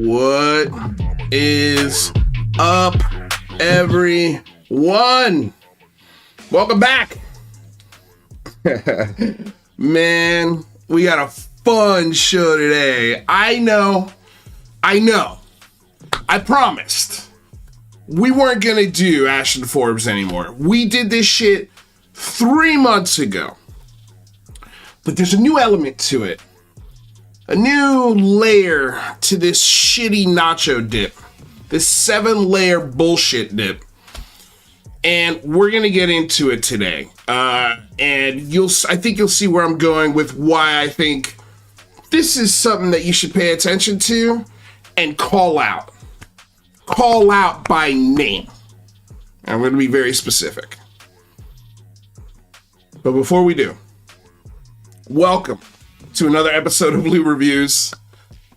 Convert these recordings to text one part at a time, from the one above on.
What is up, everyone? Welcome back. Man, we got a fun show today. I know. I promised we weren't gonna do Ashton Forbes anymore. We did this shit 3 months ago. But there's a new element to it. A new layer to this shitty nacho dip. This 7-layer bullshit dip. And we're gonna get into it today. And I think you'll see where I'm going with why I think this is something that you should pay attention to and call out. Call out by name. I'm gonna be very specific. But before we do, welcome to another episode of Lou Reviews,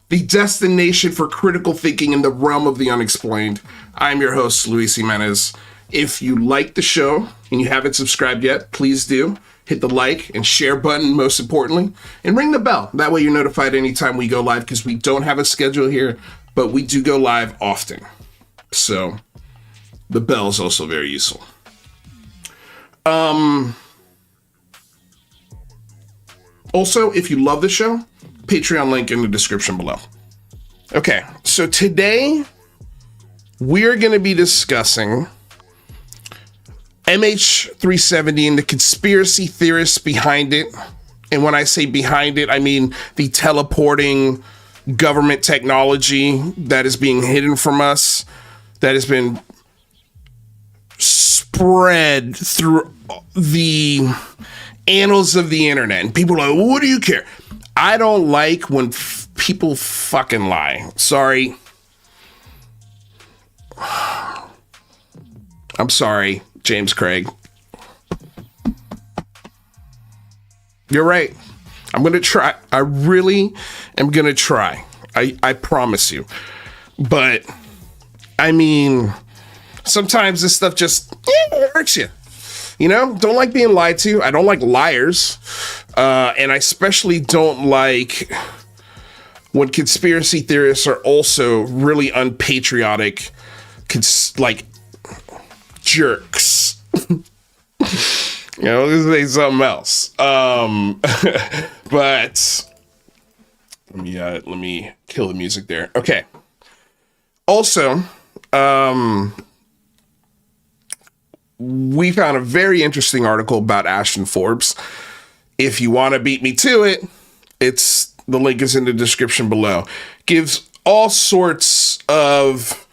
the destination for critical thinking in the realm of the unexplained. I'm your host, Luis Jimenez. If you like the show and you haven't subscribed yet, please do. Hit the like and share button, most importantly, and ring the bell. That way you're notified anytime we go live, because we don't have a schedule here, but we do go live often. So the bell is also very useful. Also, if you love the show, Patreon link in the description below. Okay, so today we're going to be discussing MH370 and the conspiracy theorists behind it. And when I say behind it, I mean the teleporting government technology that is being hidden from us, that has been spread through the annals of the internet. And people are like, well, what do you care? I don't like when people fucking lie. Sorry. I'm sorry, James Craig. You're right. I'm going to try. I really am going to try. I promise you. But, I mean, sometimes this stuff just hurts you. You know, don't like being lied to. I don't like liars. And I especially don't like when conspiracy theorists are also really unpatriotic, like jerks. You know, this is something else. But let me kill the music there. Okay. Also, we found a very interesting article about Ashton Forbes. If you want to beat me to it, the link is in the description below. Gives all sorts of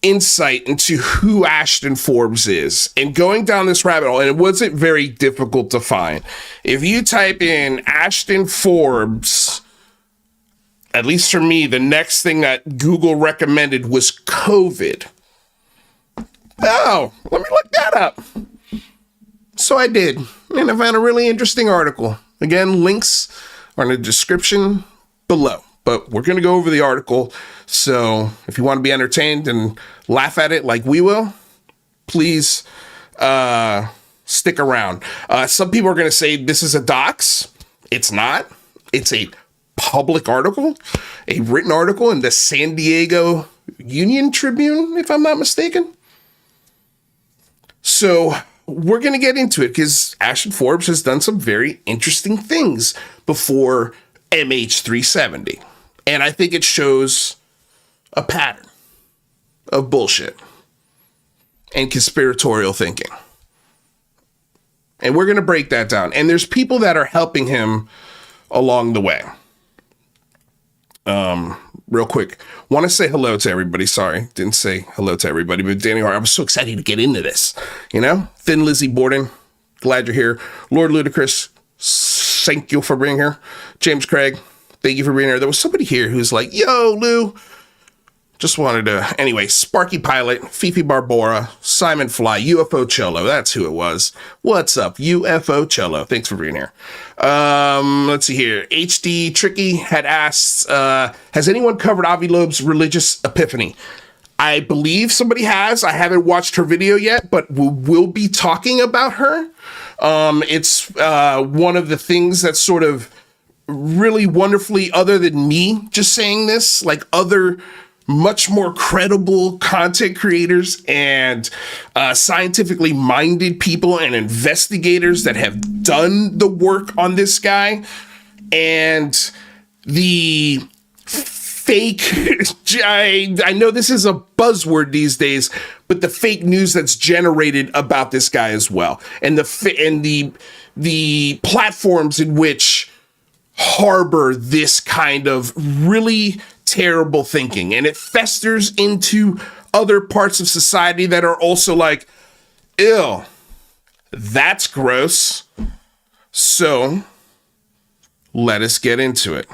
insight into who Ashton Forbes is. And going down this rabbit hole, and it wasn't very difficult to find. If you type in Ashton Forbes, at least for me, the next thing that Google recommended was COVID. Oh, let me look that up. So I did, and I found a really interesting article. Again, links are in the description below, but we're going to go over the article. So if you want to be entertained and laugh at it like we will, please stick around. Some people are going to say this is a dox. It's not. It's a public article, a written article in the San Diego Union Tribune, if I'm not mistaken. So we're going to get into it because Ashton Forbes has done some very interesting things before MH370. And I think it shows a pattern of bullshit and conspiratorial thinking. And we're going to break that down. And there's people that are helping him along the way. Real quick, want to say hello to everybody. Sorry, didn't say hello to everybody, but Danny Hart, I was so excited to get into this. You know, Thin Lizzie Borden, glad you're here. Lord Ludacris, thank you for being here. James Craig, thank you for being here. There was somebody here who's like, yo, Lou. Just wanted to, anyway, Sparky Pilot, Fifi Barbora, Simon Fly, UFO Cello. That's who it was. What's up, UFO Cello? Thanks for being here. Let's see here. HD Tricky had asked, has anyone covered Avi Loeb's religious epiphany? I believe somebody has. I haven't watched her video yet, but we'll be talking about her. It's one of the things that's sort of really wonderfully, other than me just saying this, like other much more credible content creators and scientifically minded people and investigators that have done the work on this guy. And the fake, I know this is a buzzword these days, but the fake news that's generated about this guy as well. And the platforms in which harbor this kind of really terrible thinking, and it festers into other parts of society that are also like, ew, that's gross. So let us get into it.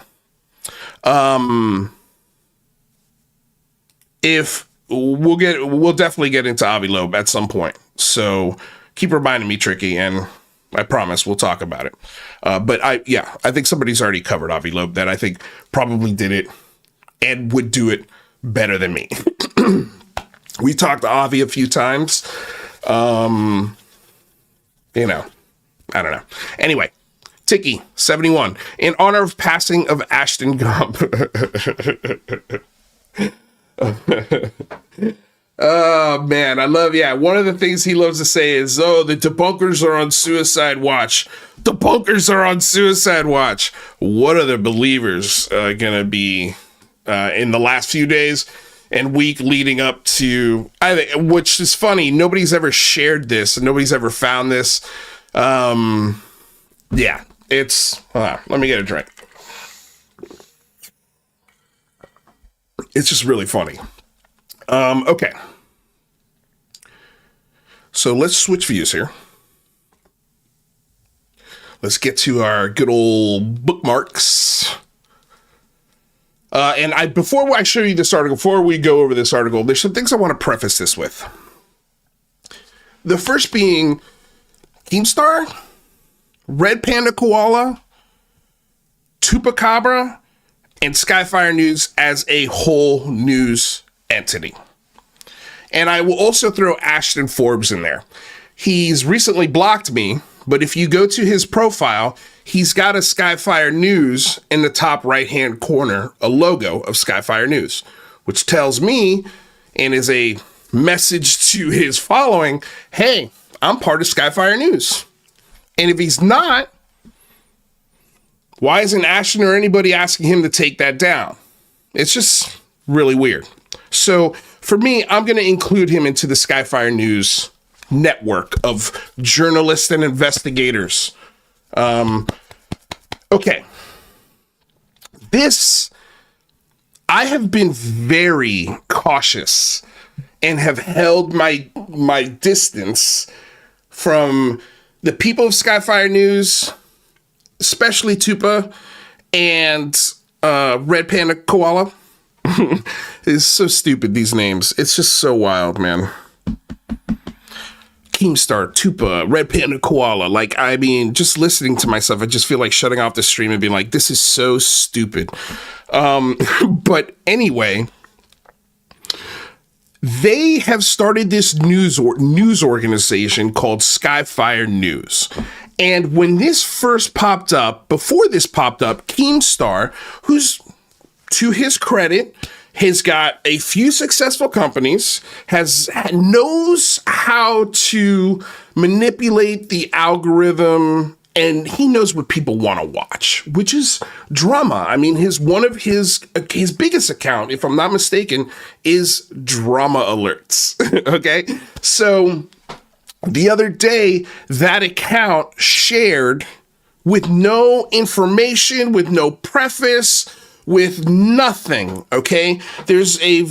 If we'll definitely get into Avi Loeb at some point. So keep reminding me, Tricky, and I promise we'll talk about it. But I think somebody's already covered Avi Loeb that I think probably did it and would do it better than me. We talked to Avi a few times. I don't know. Anyway, Tiki 71, in honor of passing of Ashton Gump. Oh man, I love, yeah. One of the things he loves to say is, oh, the debunkers are on suicide watch. Debunkers are on suicide watch. What are the believers gonna be in the last few days and week leading up to, I think, which is funny, nobody's ever shared this and nobody's ever found this. Yeah, it's, let me get a drink. It's just really funny. Okay. So let's switch views here. Let's get to our good old bookmarks. And before I show you this article, before we go over this article, there's some things I want to preface this with. The first being Keemstar, Red Panda Koala, Chupacabra, and Skyfire News as a whole news entity. And I will also throw Ashton Forbes in there. He's recently blocked me, but if you go to his profile, he's got a Skyfire News in the top right-hand corner, a logo of Skyfire News, which tells me and is a message to his following, hey, I'm part of Skyfire News. And if he's not, why isn't Ashton or anybody asking him to take that down? It's just really weird. So for me, I'm going to include him into the Skyfire News network of journalists and investigators. Okay. I have been very cautious and have held my distance from the people of Skyfire News, especially Tupa and Red Panda Koala. It's so stupid, these names. It's just so wild, man. Keemstar, Tupa, Red Panda Koala. Like, I mean, just listening to myself, I just feel like shutting off the stream and being like, this is so stupid. But anyway, they have started this news organization called Skyfire News. And when this first popped up, before this popped up, Keemstar, who's, to his credit, has got a few successful companies, knows how to manipulate the algorithm, and he knows what people want to watch, which is drama. I mean, his biggest account, if I'm not mistaken, is drama alerts. Okay, so the other day, that account shared with no information, with no preface, with nothing, okay? There's a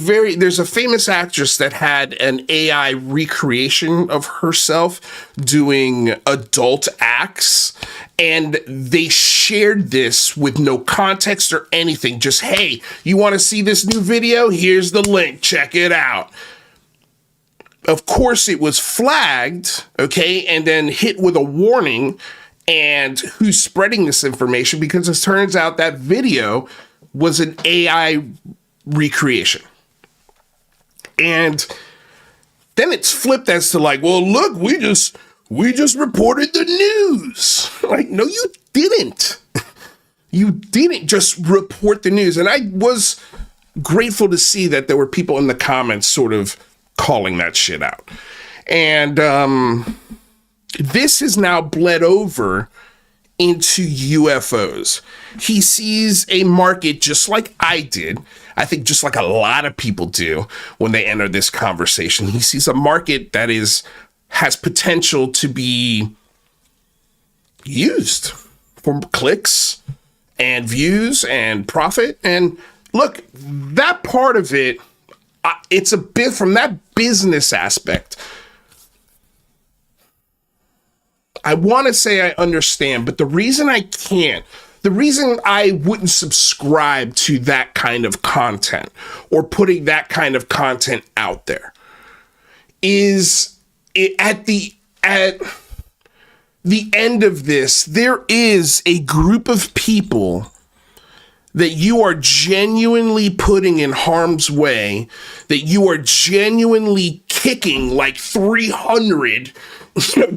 famous actress that had an AI recreation of herself doing adult acts, and they shared this with no context or anything. Just, hey, you want to see this new video? Here's the link, check it out. Of course, it was flagged, okay, and then hit with a warning, and who's spreading this information, because it turns out that video was an AI recreation. And then it's flipped as to like, well, look, we just reported the news. Like, no, you didn't. You didn't just report the news. And I was grateful to see that there were people in the comments sort of calling that shit out. And this has now bled over into UFOs. He sees a market just like I did. I think just like a lot of people do when they enter this conversation. He sees a market that has potential to be used for clicks and views and profit. And look, that part of it, it's a bit from that business aspect. I want to say I understand, but the reason I wouldn't subscribe to that kind of content or putting that kind of content out there is at the end of this, there is a group of people that you are genuinely putting in harm's way, that you are genuinely kicking like 300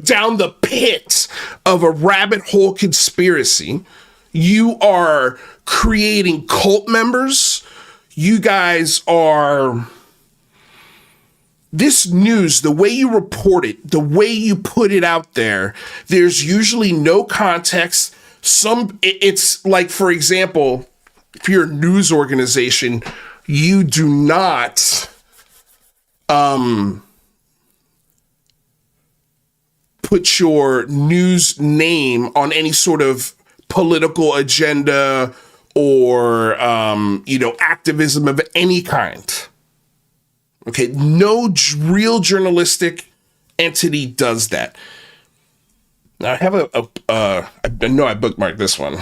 down the pit of a rabbit hole conspiracy. You are creating cult members. You guys are this news, the way you report it, the way you put it out there, there's usually no context. It's like, for example, if you're a news organization, you do not put your news name on any sort of political agenda or, activism of any kind. Okay, no real journalistic entity does that. Now I have I know I bookmarked this one.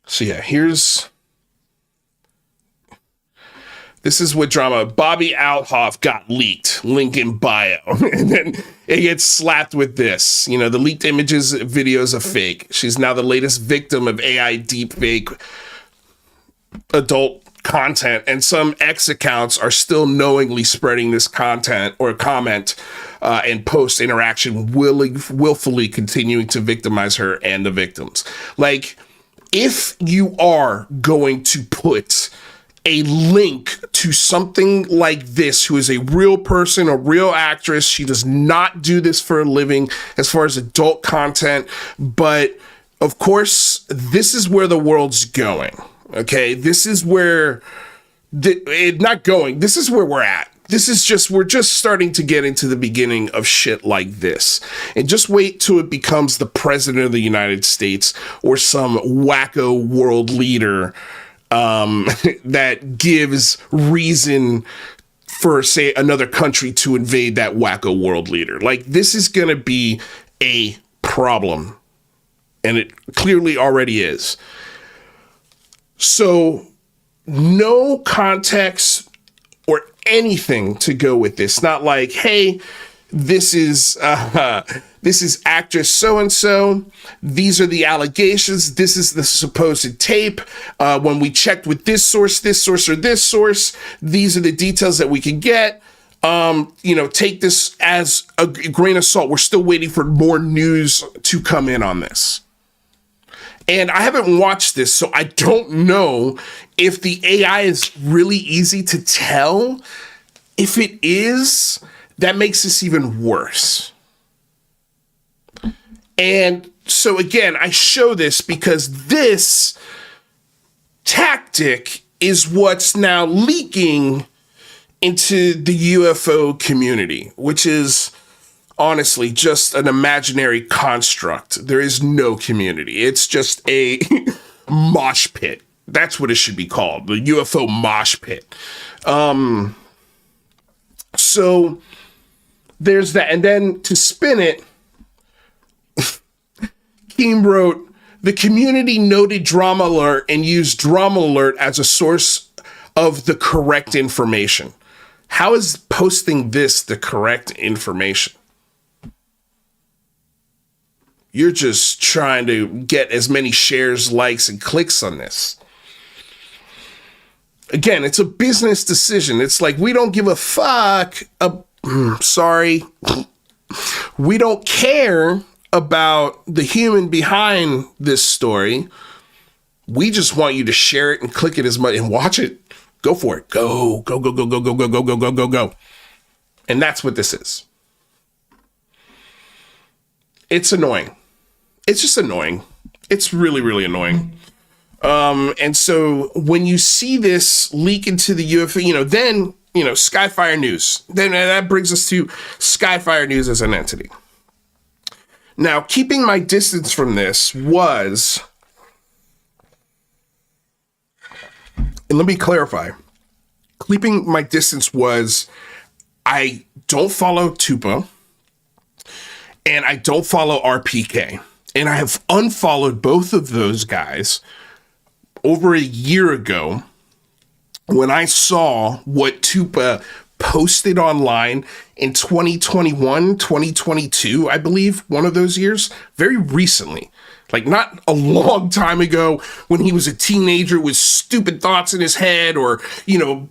So yeah, this is what drama. Bobby Althoff got leaked. Link in bio. And then it gets slapped with this. The leaked images, videos are fake. She's now the latest victim of AI deepfake adult content. And some X accounts are still knowingly spreading this content or comment and post interaction, willfully continuing to victimize her and the victims. Like, if you are going to put a link to something like this, who is a real person, a real actress. She does not do this for a living as far as adult content. But of course, this is where the world's going. Okay. This is where this is where we're at. We're just starting to get into the beginning of shit like this. And just wait till it becomes the president of the United States or some wacko world leader that gives reason for, say, another country to invade that wacko world leader. Like, this is going to be a problem. And it clearly already is. So, no context or anything to go with this. Not like, hey, this is actress so-and-so. These are the allegations. This is the supposed tape. When we checked with this source, or this source, these are the details that we can get. Take this as a grain of salt. We're still waiting for more news to come in on this. And I haven't watched this, so I don't know if the AI is really easy to tell. If it is, that makes this even worse. And so again, I show this because this tactic is what's now leaking into the UFO community, which is honestly just an imaginary construct. There is no community. It's just a mosh pit. That's what it should be called, the UFO mosh pit. So there's that. And then to spin it, Keem wrote, the community noted drama alert and used drama alert as a source of the correct information. How is posting this the correct information? You're just trying to get as many shares, likes, and clicks on this. Again, it's a business decision. It's like, we don't give a fuck. Sorry. We don't care about the human behind this story. We just want you to share it and click it as much and watch it. Go for it. Go. And that's what this is. It's annoying. It's just annoying. It's really, really annoying. And so when you see this leak into the UFO, then, Skyfire News, then that brings us to Skyfire News as an entity. Now, keeping my distance from this was, and let me clarify, keeping my distance was, I don't follow Tupa and I don't follow RPK. And I have unfollowed both of those guys over a year ago when I saw what Tupa posted online in 2021, 2022, I believe, one of those years, very recently. Like, not a long time ago when he was a teenager with stupid thoughts in his head or,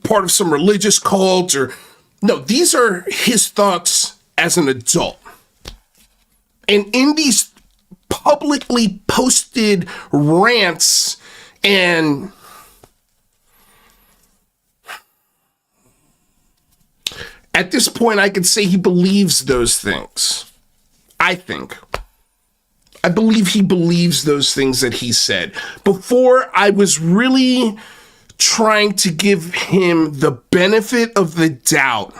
part of some religious cult or... No, these are his thoughts as an adult. And in these publicly posted rants and At this point, I could say he believes those things. I believe he believes those things that he said. Before, I was really trying to give him the benefit of the doubt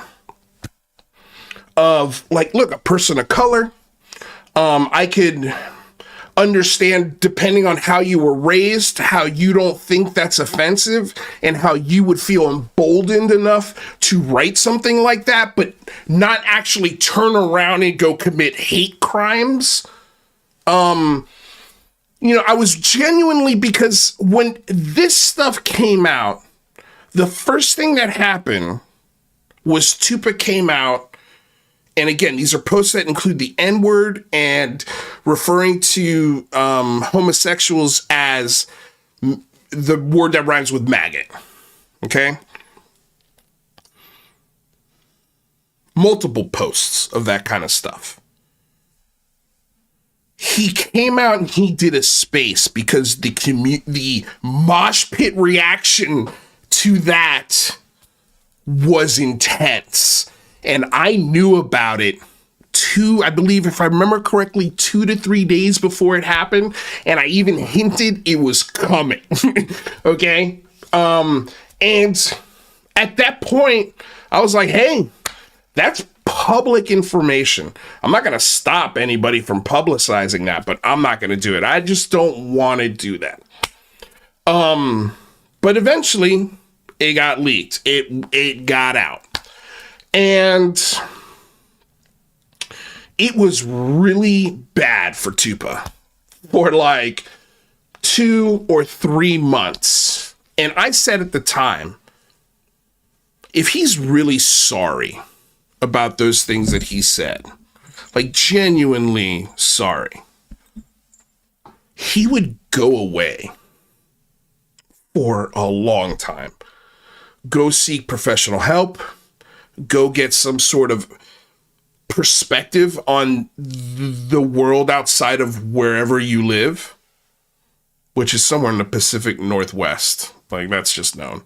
of, like, look, a person of color. I could understand, depending on how you were raised, how you don't think that's offensive and how you would feel emboldened enough to write something like that, but not actually turn around and go commit hate crimes. I was genuinely, because when this stuff came out, the first thing that happened was Tupa came out. And again, these are posts that include the N-word and referring to homosexuals as the word that rhymes with maggot. Okay? Multiple posts of that kind of stuff. He came out and he did a space because the mosh pit reaction to that was intense. And I knew about it I believe, if I remember correctly, 2 to 3 days before it happened. And I even hinted it was coming. Okay? And at that point, I was like, hey, that's public information. I'm not going to stop anybody from publicizing that, but I'm not going to do it. I just don't want to do that. But eventually, it got leaked. It got out. And it was really bad for Tupa for like 2 or 3 months. And I said at the time, if he's really sorry about those things that he said, like genuinely sorry, he would go away for a long time. Go seek professional help. Go get some sort of perspective on the world outside of wherever you live, which is somewhere in the Pacific Northwest. Like, that's just known.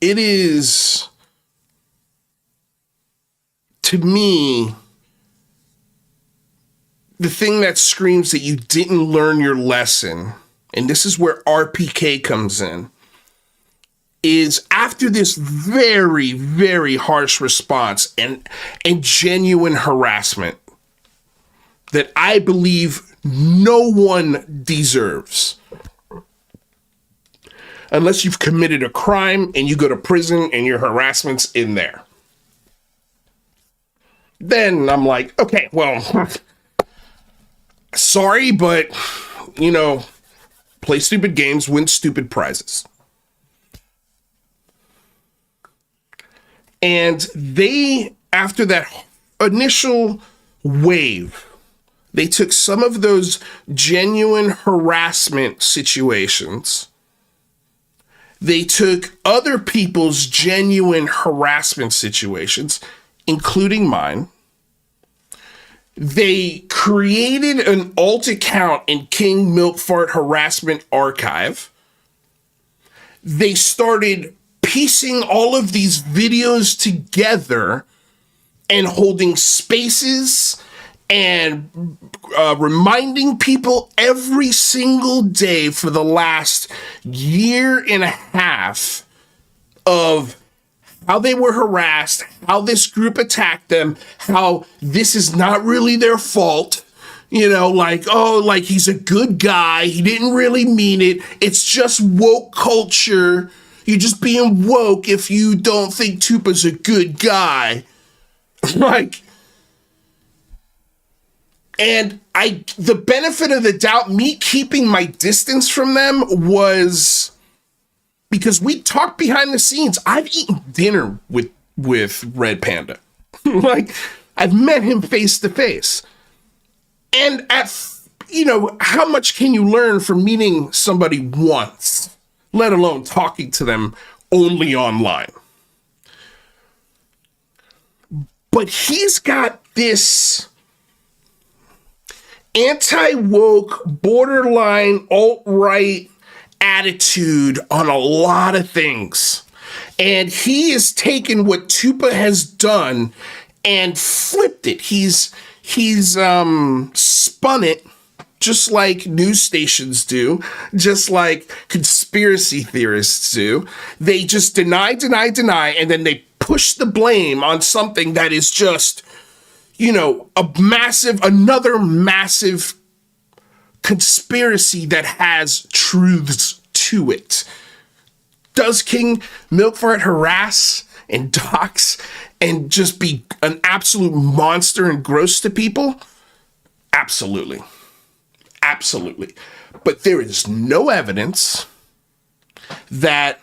It is, to me, the thing that screams that you didn't learn your lesson, and this is where RPK comes in, is after this very, very harsh response and genuine harassment that I believe no one deserves. Unless you've committed a crime and you go to prison and your harassment's in there. Then I'm like, okay, well, sorry, but, play stupid games, win stupid prizes. And they, after that initial wave, they took some of those genuine harassment situations. They took other people's genuine harassment situations, including mine. They created an alt account in King Milkfart Harassment Archive. They started piecing all of these videos together and holding spaces and reminding people every single day for the last year and a half of how they were harassed, how this group attacked them, how this is not really their fault. Like he's a good guy. He didn't really mean it. It's just woke culture. You're just being woke if you don't think Tupa's a good guy. And the benefit of the doubt, me keeping my distance from them was because we talked behind the scenes. I've eaten dinner with Red Panda. I've met him face to face. And how much can you learn from meeting somebody once, let alone talking to them only online? But he's got this anti-woke, borderline alt-right attitude on a lot of things. And he has taken what Tupa has done and flipped it. He's spun it just like news stations do, just like conspiracy theorists do. They just deny, and then they push the blame on something that is just, another massive conspiracy that has truths to it. Does King Milkfart harass and dox and just be an absolute monster and gross to people? Absolutely. Absolutely. But there is no evidence that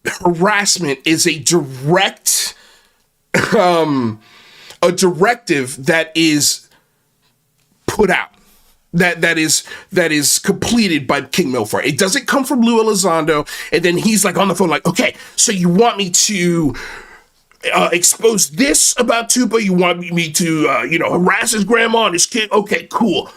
harassment is a direct a directive that is put out, that is completed by King Milford. It doesn't come from Lou Elizondo, and then he's like on the phone like, okay, so you want me to expose this about Tupa? You want me to harass his grandma and his kid? Okay, cool.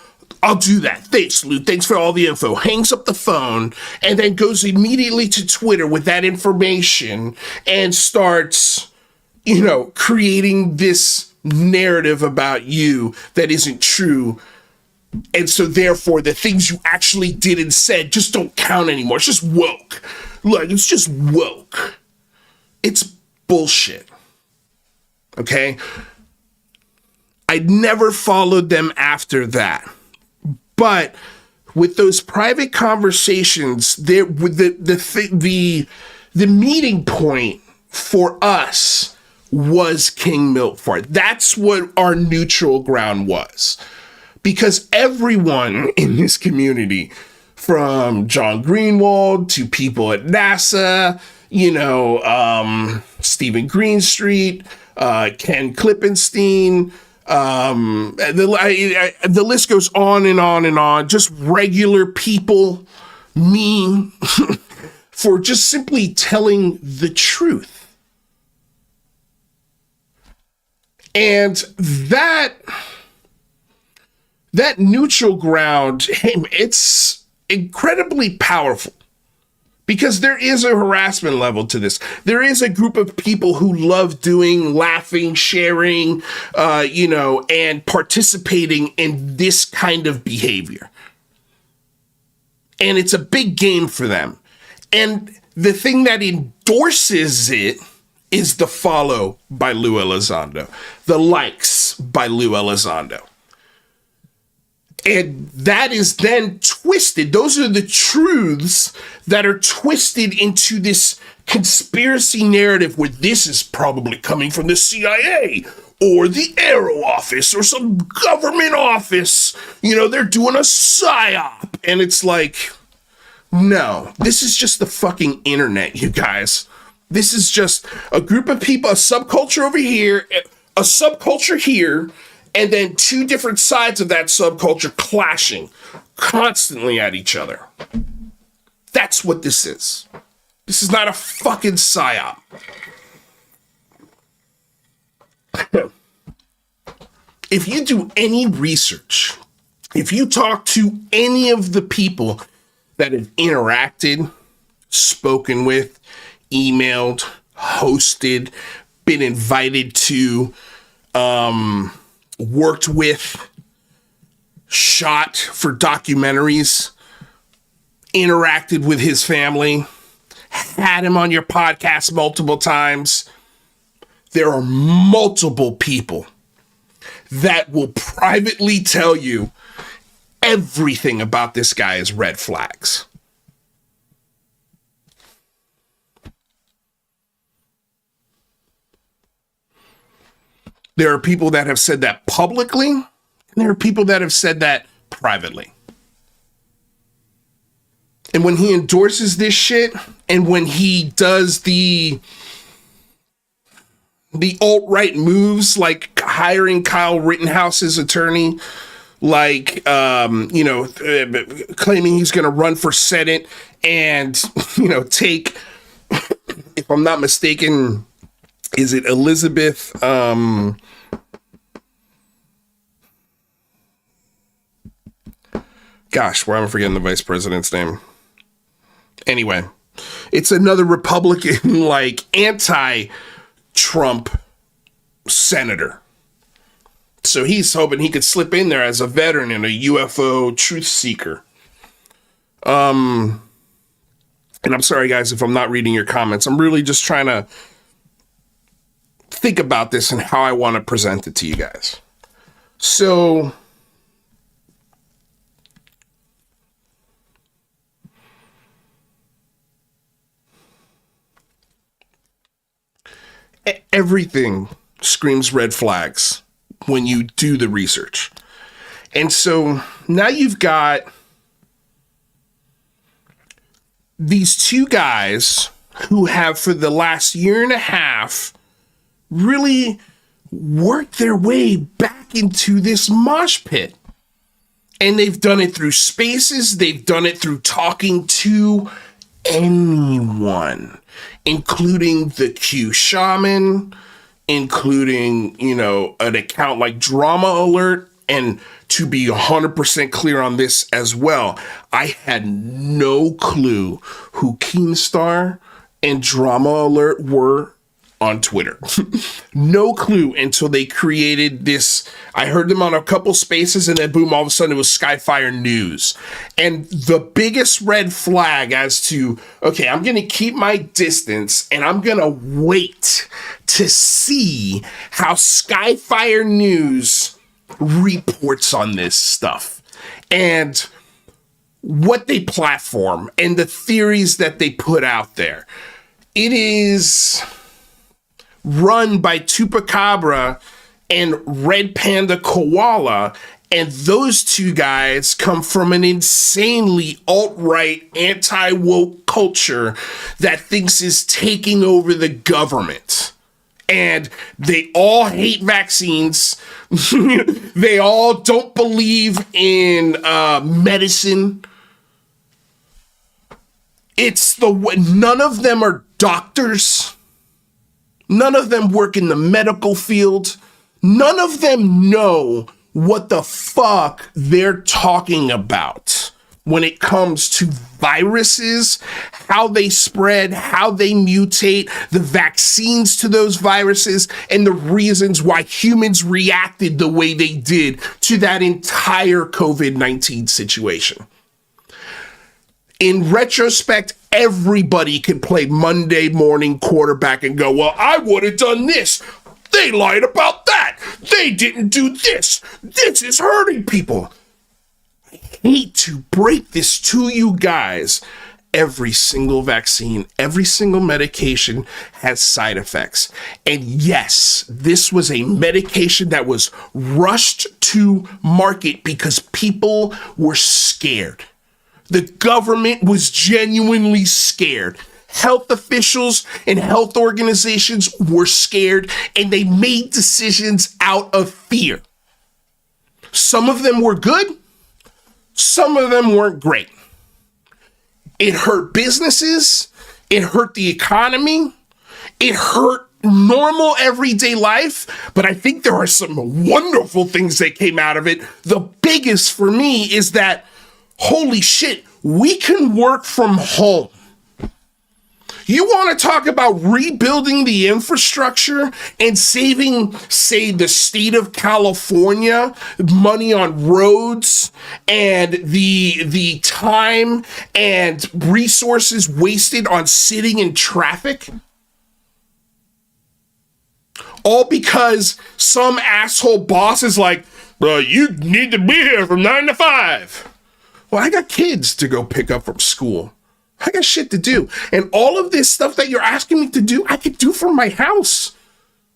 I'll do that. Thanks, Lou. Thanks for all the info. Hangs up the phone and then goes immediately to Twitter with that information and starts, creating this narrative about you that isn't true. And so therefore the things you actually did and said just don't count anymore. It's just woke. Look, it's just woke. It's bullshit. Okay? I never followed them after that. But with those private conversations, there with the meeting point for us was King Milford. That's what our neutral ground was. Because everyone in this community, from John Greenwald to people at NASA, Stephen Greenstreet, Ken Klippenstein, the list goes on and on and on. Just regular people, me, for just simply telling the truth. And that neutral ground, it's incredibly powerful because there is a harassment level to this. There is a group of people who love doing, laughing, sharing, and participating in this kind of behavior. And it's a big game for them. And the thing that endorses it is the follow by Lou Elizondo, the likes by Lou Elizondo. And that is then twisted. Those are the truths that are twisted into this conspiracy narrative where this is probably coming from the CIA or the Aero office or some government office. They're doing a psyop. And it's like, no, this is just the fucking internet, you guys. This is just a group of people, a subculture over here, a subculture here, and then two different sides of that subculture clashing constantly at each other. That's what this is. This is not a fucking psyop. If you do any research, if you talk to any of the people that have interacted, spoken with, emailed, hosted, been invited to, worked with, shot for documentaries, interacted with his family, had him on your podcast multiple times. There are multiple people that will privately tell you everything about this guy is red flags. There are people that have said that publicly, and there are people that have said that privately. And when he endorses this shit, and when he does the alt-right moves, like hiring Kyle Rittenhouse's attorney, like, claiming he's going to run for Senate and, take, if I'm not mistaken, is it Elizabeth, Gosh, why am I forgetting the vice president's name? Anyway, it's another Republican, like, anti-Trump senator. So he's hoping he could slip in there as a veteran and a UFO truth seeker. And I'm sorry, guys, if I'm not reading your comments. I'm really just trying to think about this and how I want to present it to you guys. So everything screams red flags when you do the research. And so now you've got these two guys who have, for the last year and a half, really worked their way back into this mosh pit. And they've done it through spaces. They've done it through talking to anyone, including the Q Shaman, including, an account like Drama Alert. And to be 100% clear on this as well, I had no clue who Keemstar and Drama Alert were on Twitter. No clue until they created this. I heard them on a couple spaces, and then boom, all of a sudden it was Skyfire News. And the biggest red flag as to, okay, I'm going to keep my distance and I'm going to wait to see how Skyfire News reports on this stuff and what they platform and the theories that they put out there. It is run by Chupacabra and Red Panda Koala, and those two guys come from an insanely alt-right, anti-woke culture that thinks is taking over the government. And they all hate vaccines. They all don't believe in medicine. None of them are doctors. None of them work in the medical field. None of them know what the fuck they're talking about when it comes to viruses, how they spread, how they mutate, the vaccines to those viruses, and the reasons why humans reacted the way they did to that entire COVID-19 situation. In retrospect, everybody can play Monday morning quarterback and go, well, I would have done this. They lied about that. They didn't do this. This is hurting people. I hate to break this to you guys. Every single vaccine, every single medication has side effects. And yes, this was a medication that was rushed to market because people were scared. The government was genuinely scared. Health officials and health organizations were scared, and they made decisions out of fear. Some of them were good. Some of them weren't great. It hurt businesses. It hurt the economy. It hurt normal everyday life. But I think there are some wonderful things that came out of it. The biggest for me is that, holy shit, we can work from home. You want to talk about rebuilding the infrastructure and saving, say, the state of California money on roads and the time and resources wasted on sitting in traffic? All because some asshole boss is like, bro, you need to be here from 9 to 5. Well, I got kids to go pick up from school. I got shit to do. And all of this stuff that you're asking me to do, I could do from my house.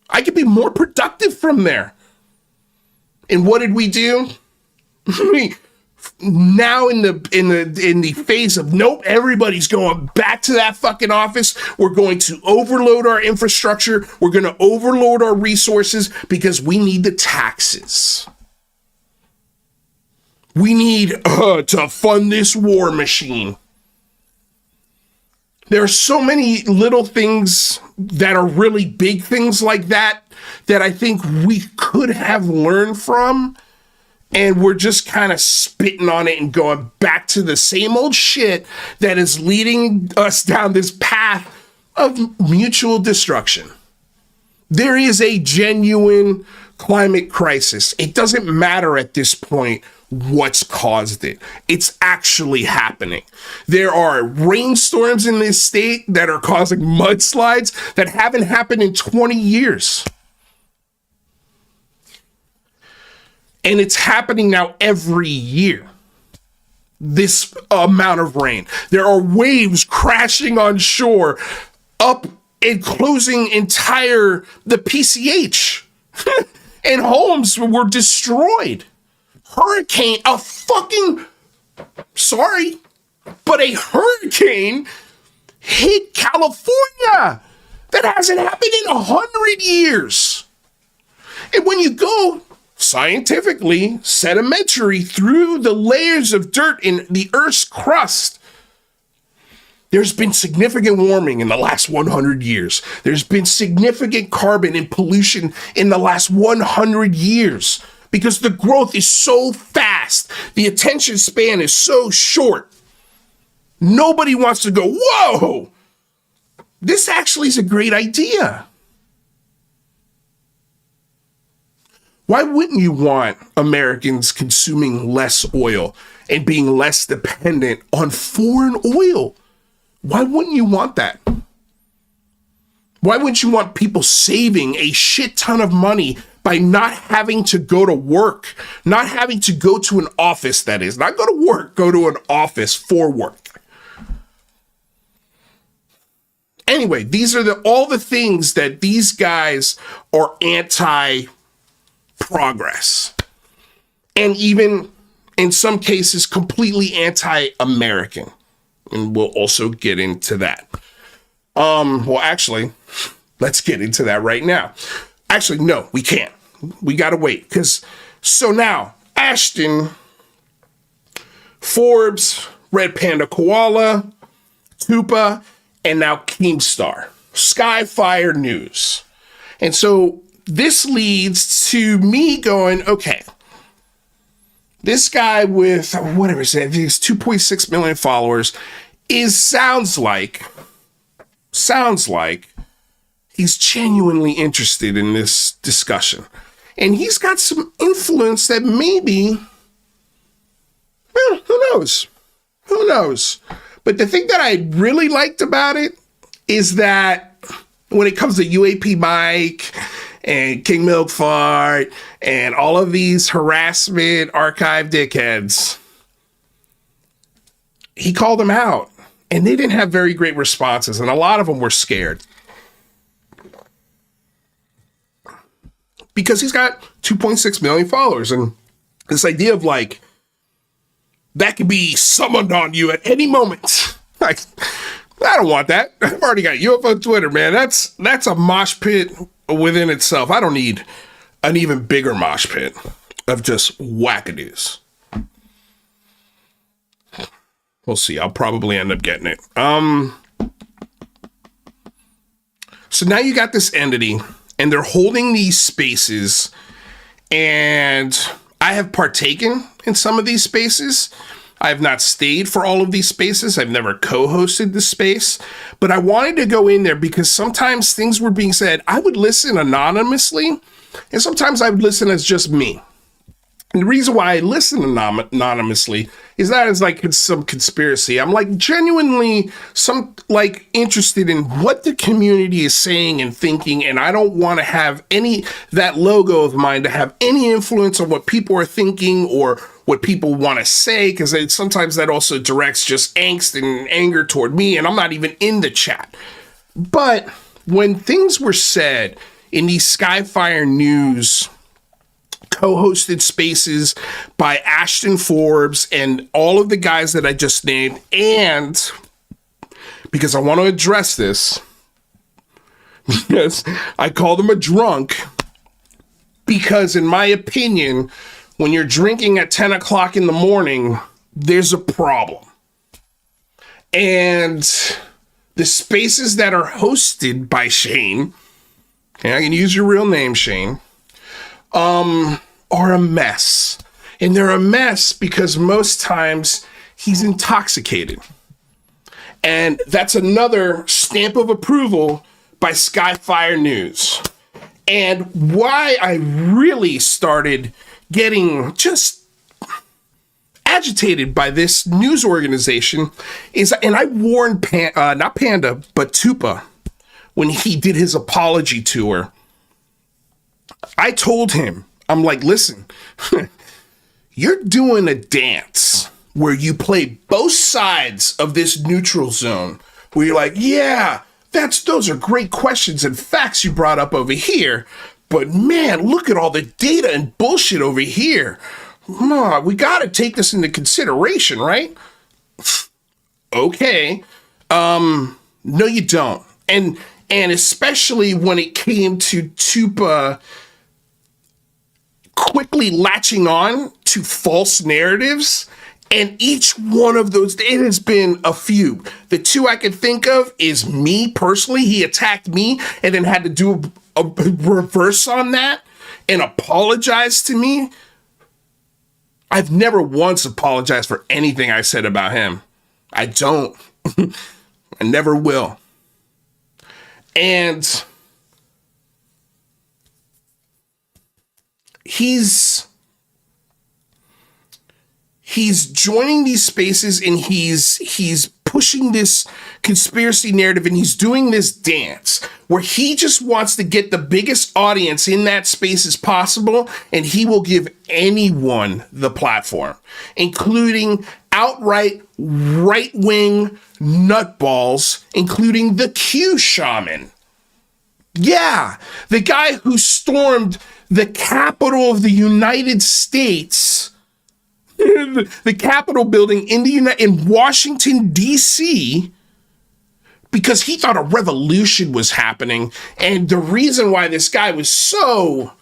I could be more productive from there. And what did we do? Now in the phase of, nope, everybody's going back to that fucking office. We're going to overload our infrastructure. We're going to overload our resources because we need the taxes. We need to fund this war machine. There are so many little things that are really big things like that I think we could have learned from And we're just kind of spitting on it and going back to the same old shit that is leading us down this path of mutual destruction. There is a genuine climate crisis. It doesn't matter at this point what's caused it. It's actually happening. There are rainstorms in this state that are causing mudslides that haven't happened in 20 years. And it's happening now every year. This amount of rain. There are waves crashing on shore up and closing the PCH. And homes were destroyed. Sorry, but a hurricane hit California. That hasn't happened in 100 years. And when you go scientifically, sedimentary through the layers of dirt in the Earth's crust, there's been significant warming in the last 100 years. There's been significant carbon and pollution in the last 100 years because the growth is so fast. The attention span is so short. Nobody wants to go, whoa, this actually is a great idea. Why wouldn't you want Americans consuming less oil and being less dependent on foreign oil? Why wouldn't you want that? Why wouldn't you want people saving a shit ton of money by not having to go to work, not having to go to an office, that is, not go to work, go to an office for work? Anyway, these are all the things that these guys are anti-progress. And even in some cases, completely anti-American. And we'll also get into that. Well, actually, let's get into that right now. Actually, no, we can't. We got to wait. So now, Ashton, Forbes, Red Panda Koala, Tupa, and now Keemstar. Skyfire News. And so this leads to me going, okay, this guy with, whatever it is, he's 2.6 million followers, sounds like he's genuinely interested in this discussion. And he's got some influence that maybe, well, who knows? Who knows? But the thing that I really liked about it is that when it comes to UAP Mike and King Milk Fart and all of these harassment archive dickheads, he called them out. And they didn't have very great responses. And a lot of them were scared. Because he's got 2.6 million followers. And this idea of like, that could be summoned on you at any moment. Like, I don't want that. I've already got UFO Twitter, man. That's a mosh pit within itself. I don't need an even bigger mosh pit of just wackadoos. We'll see. I'll probably end up getting it. So now you got this entity, and they're holding these spaces, and I have partaken in some of these spaces. I have not stayed for all of these spaces. I've never co-hosted the space, but I wanted to go in there because sometimes things were being said. I would listen anonymously, and sometimes I would listen as just me. And the reason why I listen anonymously is that it's like some conspiracy. I'm like genuinely interested in what the community is saying and thinking, and I don't want to have that logo of mine to have any influence on what people are thinking or what people want to say, because sometimes that also directs just angst and anger toward me, and I'm not even in the chat. But when things were said in these Skyfire News co-hosted spaces by Ashton Forbes and all of the guys that I just named, and because I want to address this, because I call them a drunk, because in my opinion, when you're drinking at 10 o'clock in the morning, there's a problem. And the spaces that are hosted by Shane, and I can use your real name, Shane, are a mess. And they're a mess because most times he's intoxicated. And that's another stamp of approval by Skyfire News. And why I really started getting just agitated by this news organization is, and I warned not Panda, but Tupa, when he did his apology tour. I told him, I'm like, listen, you're doing a dance where you play both sides of this neutral zone, where you're like, yeah, those are great questions and facts you brought up over here, but man, look at all the data and bullshit over here. We got to take this into consideration, right? Okay. No, you don't. And especially when it came to Tupa quickly latching on to false narratives. And each one of those, it has been a few. The two I can think of is me personally. He attacked me and then had to do a reverse on that and apologize to me. I've never once apologized for anything I said about him. I don't. I never will. And he's joining these spaces and he's pushing this conspiracy narrative, and he's doing this dance where he just wants to get the biggest audience in that space as possible, and he will give anyone the platform, including outright right-wing nutballs, including the Q Shaman. Yeah, the guy who stormed the Capitol of the United States, the Capitol building in Washington, D.C., because he thought a revolution was happening. And the reason why this guy was so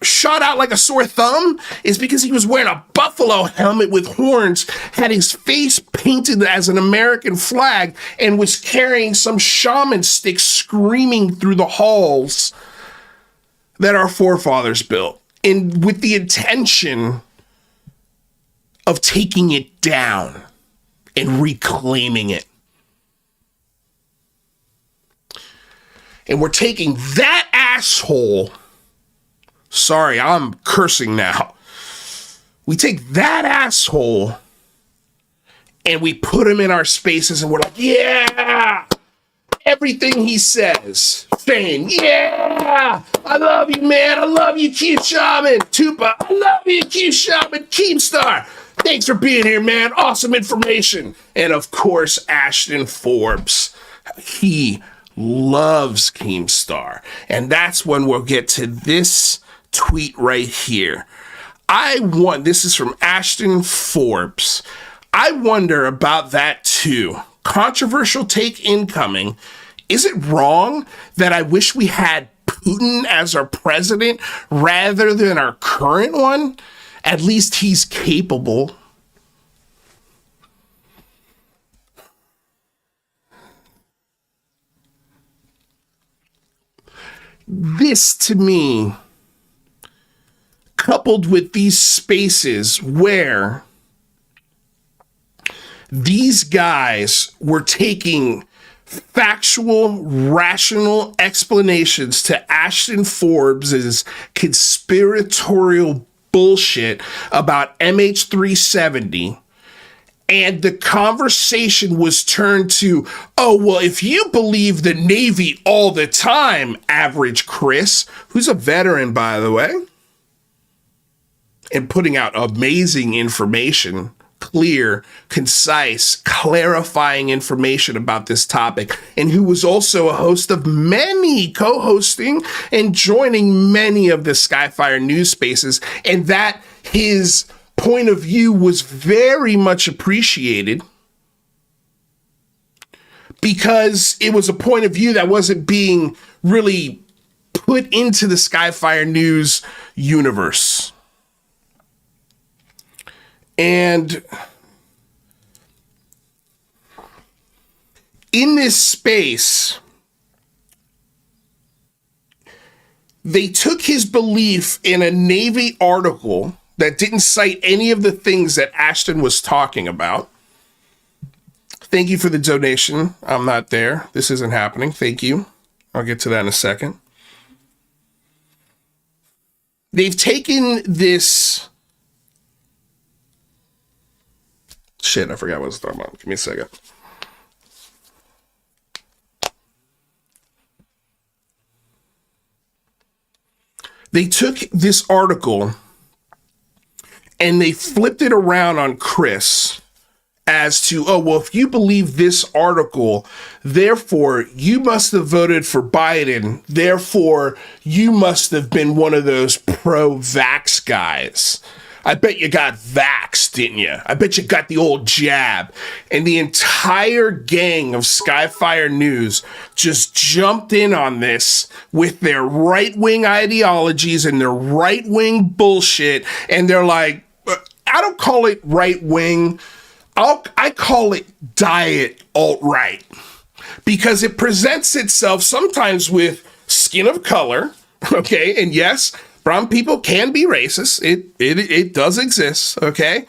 shot out like a sore thumb is because he was wearing a buffalo helmet with horns, had his face painted as an American flag, and was carrying some shaman stick screaming through the halls that our forefathers built, and with the intention of taking it down and reclaiming it. And we're taking that asshole. Sorry, I'm cursing now. We take that asshole and we put him in our spaces and we're like, yeah, everything he says, saying, yeah, I love you, man. I love you, Q Shaman. Tupa, I love you, Q Shaman. Keemstar, thanks for being here, man. Awesome information. And of course, Ashton Forbes. He loves Keemstar. And that's when we'll get to this tweet right here. This is from Ashton Forbes. I wonder about that too. Controversial take incoming. Is it wrong that I wish we had Putin as our president rather than our current one? At least he's capable. This, to me, coupled with these spaces where these guys were taking factual, rational explanations to Ashton Forbes' conspiratorial bullshit about MH370, and the conversation was turned to, oh, well, if you believe the Navy all the time, average Chris, who's a veteran, by the way, and putting out amazing information, clear, concise, clarifying information about this topic, and who was also a host of many co-hosting and joining many of the Skyfire news spaces, and that his point of view was very much appreciated because it was a point of view that wasn't being really put into the Skyfire news universe. And in this space, They took his belief in a Navy article that didn't cite any of the things that Ashton was talking about. Thank you for the donation. I'm not there. This isn't happening. Thank you. I'll get to that in a second. They've taken this... Shit, I forgot what I was talking about. Give me a second. They took this article and they flipped it around on Chris as to, oh, well, if you believe this article, therefore you must have voted for Biden. Therefore, you must have been one of those pro-vax guys. I bet you got vaxxed, didn't you? I bet you got the old jab. And the entire gang of Skyfire News just jumped in on this with their right-wing ideologies and their right-wing bullshit. And they're like, I don't call it right-wing. I call it diet alt-right. Because it presents itself sometimes with skin of color, okay? And yes, brown people can be racist. It does exist, okay?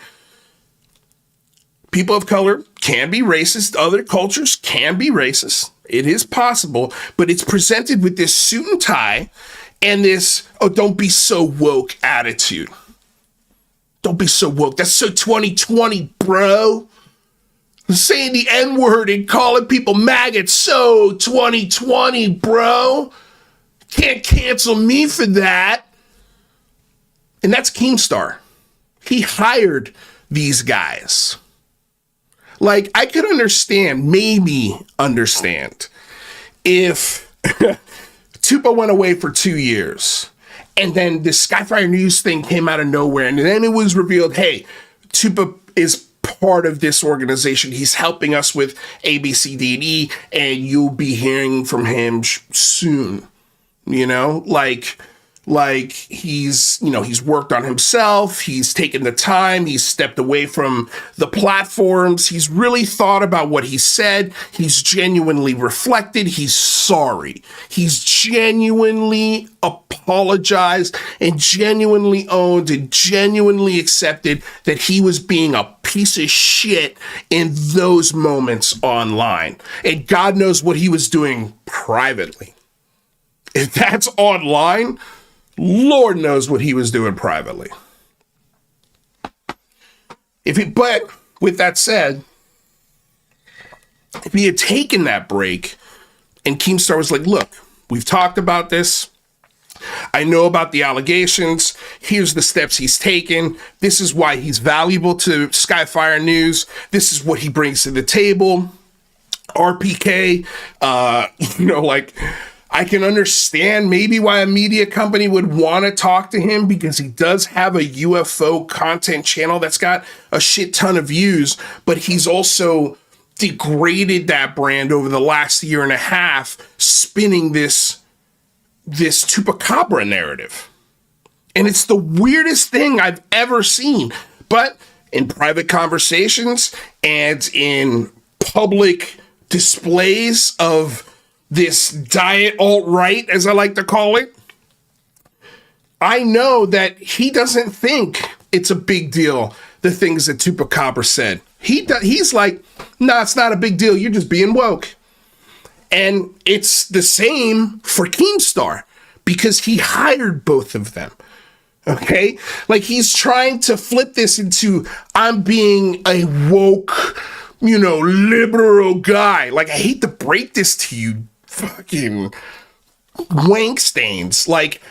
People of color can be racist. Other cultures can be racist. It is possible, but it's presented with this suit and tie and this, oh, don't be so woke attitude. Don't be so woke. That's so 2020, bro. Saying the N-word and calling people maggots, so 2020, bro. Can't cancel me for that. And that's Keemstar. He hired these guys. Like, I could maybe understand, if Tupa went away for 2 years, and then the Skyfire News thing came out of nowhere, and then it was revealed, hey, Tupa is part of this organization. He's helping us with A, B, C, D, and E, and you'll be hearing from him soon. You know, like he's worked on himself. He's taken the time. He's stepped away from the platforms. He's really thought about what he said. He's genuinely reflected. He's sorry. He's genuinely apologized and genuinely owned and genuinely accepted that he was being a piece of shit in those moments online. And God knows what he was doing privately. If that's online, Lord knows what he was doing privately. But with that said, if he had taken that break and Keemstar was like, look, we've talked about this. I know about the allegations. Here's the steps he's taken. This is why he's valuable to Skyfire News. This is what he brings to the table. RPK, I can understand maybe why a media company would want to talk to him, because he does have a UFO content channel that's got a shit ton of views, but he's also degraded that brand over the last year and a half, spinning this Chupacabra narrative. And it's the weirdest thing I've ever seen. But in private conversations and in public displays of this diet alt-right, as I like to call it, I know that he doesn't think it's a big deal, the things that Chupacabra said. He's like, nah, it's not a big deal. You're just being woke. And it's the same for Keemstar, because he hired both of them. Okay? Like, he's trying to flip this into, I'm being a woke, liberal guy. Like, I hate to break this to you, fucking wank stains. Like,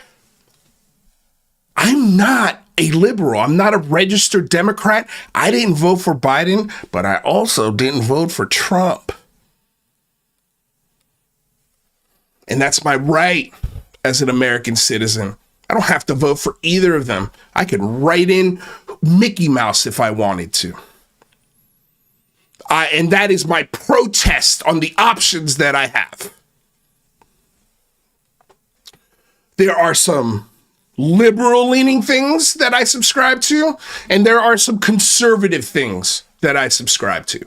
I'm not a liberal. I'm not a registered Democrat. I didn't vote for Biden, but I also didn't vote for Trump. And that's my right as an American citizen. I don't have to vote for either of them. I could write in Mickey Mouse if I wanted to. And that is my protest on the options that I have. There are some liberal-leaning things that I subscribe to, and there are some conservative things that I subscribe to.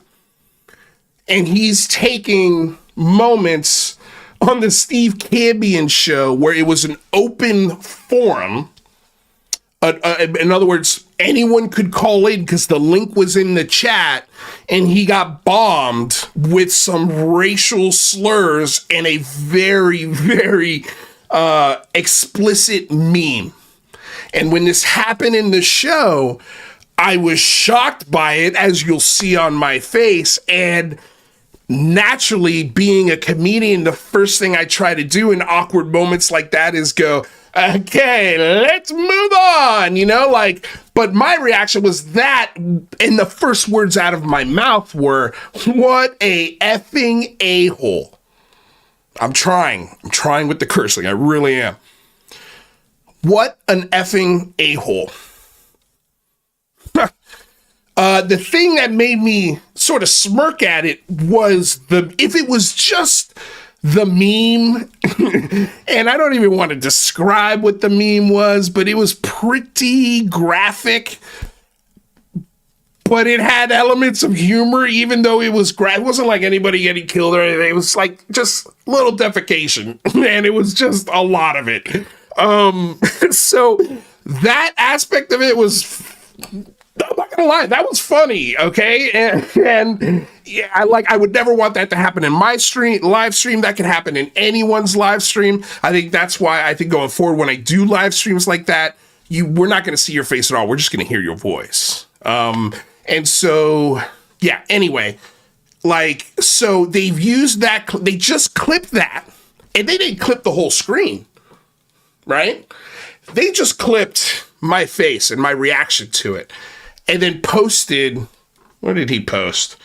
And he's taking moments on the Steve Cambion show where it was an open forum. In other words, anyone could call in because the link was in the chat, and he got bombed with some racial slurs and a very, very explicit meme. And when this happened in the show, I was shocked by it, as you'll see on my face. And naturally, being a comedian, the first thing I try to do in awkward moments like that is go, okay, let's move on, but my reaction was that, and the first words out of my mouth were, what a effing a-hole. I'm trying with the cursing, I really am. What an effing a-hole. The thing that made me sort of smirk at it was if it was just the meme, and I don't even want to describe what the meme was, but it was pretty graphic, but it had elements of humor, even though it was it wasn't like anybody getting killed or anything. It was like just little defecation, and it was just a lot of it. So that aspect of it was, I'm not gonna lie, that was funny, okay? And yeah, I would never want that to happen in my live stream. That can happen in anyone's live stream. I think that's why I think going forward, when I do live streams like that, we're not gonna see your face at all. We're just gonna hear your voice. And so, yeah, anyway, so they've used that, they just clipped that, and they didn't clip the whole screen, right? They just clipped my face and my reaction to it. And then posted, what did he post?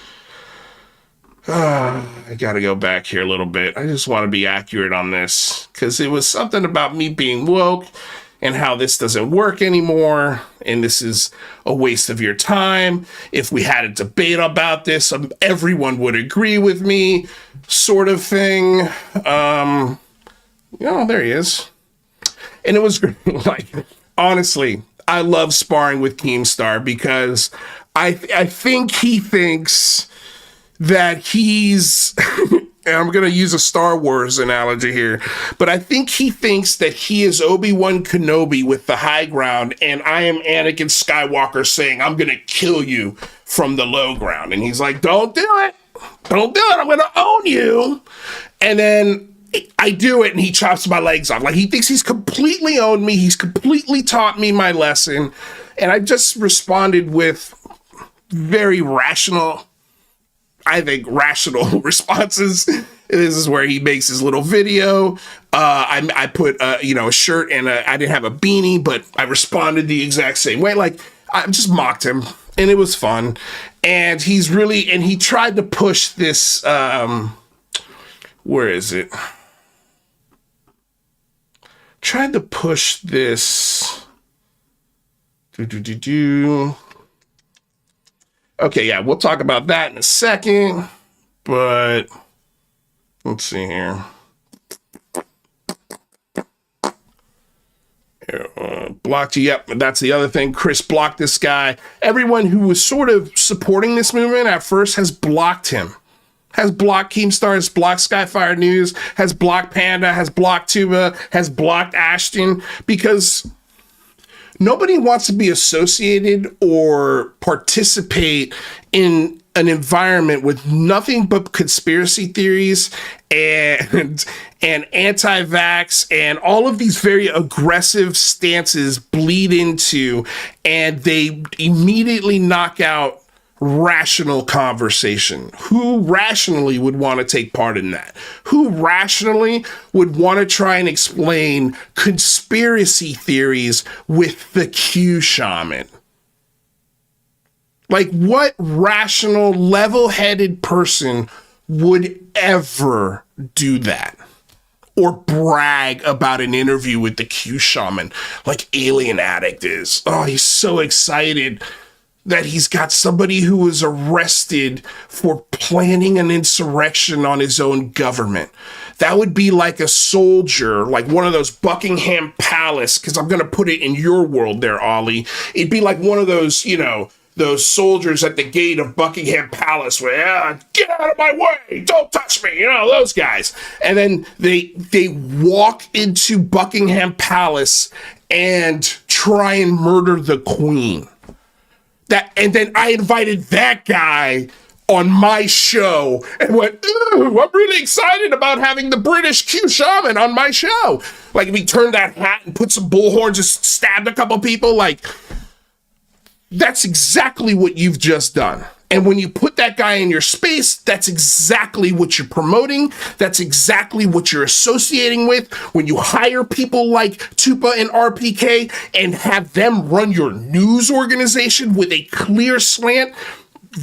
I gotta go back here a little bit. I just want to be accurate on this, because it was something about me being woke and how this doesn't work anymore, and this is a waste of your time. If we had a debate about this, everyone would agree with me, sort of thing. There he is. And it was honestly, I love sparring with Keemstar because I think he thinks that he's, and I'm going to use a Star Wars analogy here, but I think he thinks that he is Obi-Wan Kenobi with the high ground, and I am Anakin Skywalker saying, I'm going to kill you from the low ground. And he's like, don't do it. Don't do it. I'm going to own you. And then I do it, and he chops my legs off. He thinks he's completely owned me. He's completely taught me my lesson. And I just responded with very rational, I think, rational responses. This is where he makes his little video. I put, a shirt, and I didn't have a beanie, but I responded the exact same way. I just mocked him, and it was fun. And he tried to push this, where is it? Tried to push this. Okay, yeah, we'll talk about that in a second. But let's see here. Blocked you. Yep, that's the other thing. Chris blocked this guy. Everyone who was sort of supporting this movement at first has blocked him. Has blocked Keemstar, has blocked Skyfire News, has blocked Panda, has blocked Tuba, has blocked Ashton, because nobody wants to be associated or participate in an environment with nothing but conspiracy theories and anti-vax, and all of these very aggressive stances bleed into, and they immediately knock out rational conversation. Who rationally would want to take part in that? Who rationally would want to try and explain conspiracy theories with the Q Shaman? What rational, level-headed person would ever do that? Or brag about an interview with the Q Shaman like Alien Addict is? Oh, he's so excited that he's got somebody who was arrested for planning an insurrection on his own government. That would be like a soldier, like one of those Buckingham Palace, because I'm going to put it in your world there, Ollie. It'd be like one of those, those soldiers at the gate of Buckingham Palace where, get out of my way, don't touch me, those guys. And then they walk into Buckingham Palace and try and murder the Queen. And then I invited that guy on my show and went, ooh, I'm really excited about having the British Q Shaman on my show. Like, if he turned that hat and put some bullhorns, just stabbed a couple people, like, that's exactly what you've just done. And when you put that guy in your space, that's exactly what you're promoting. That's exactly what you're associating with. When you hire people like Tupa and RPK and have them run your news organization with a clear slant,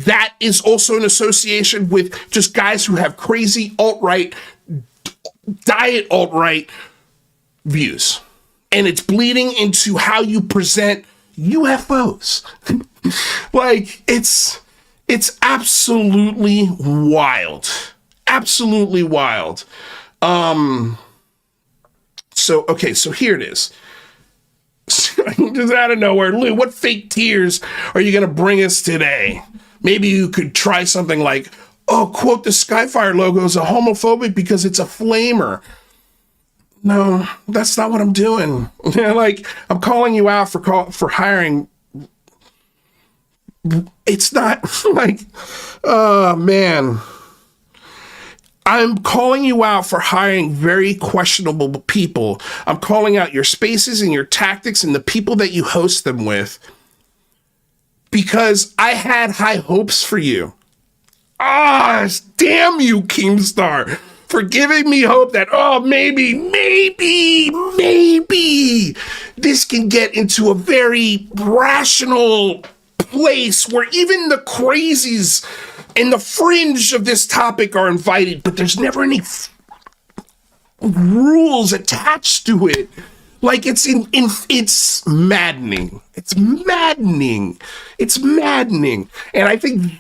that is also an association with just guys who have crazy alt-right, diet alt-right views. And it's bleeding into how you present UFOs. Like, it's absolutely wild. Absolutely wild. So here it is. Just out of nowhere, Lou, what fake tears are you going to bring us today? Maybe you could try something like, quote, the Skyfire logo is a homophobic because it's a flamer. No, that's not what I'm doing. Like, I'm calling you out for hiring. It's not like, oh man. I'm calling you out for hiring very questionable people. I'm calling out your spaces and your tactics and the people that you host them with, because I had high hopes for you. Damn you, Keemstar, for giving me hope that, maybe this can get into a very rational place where even the crazies and the fringe of this topic are invited, but there's never any rules attached to it. Like, it's maddening. It's maddening. It's maddening. And I think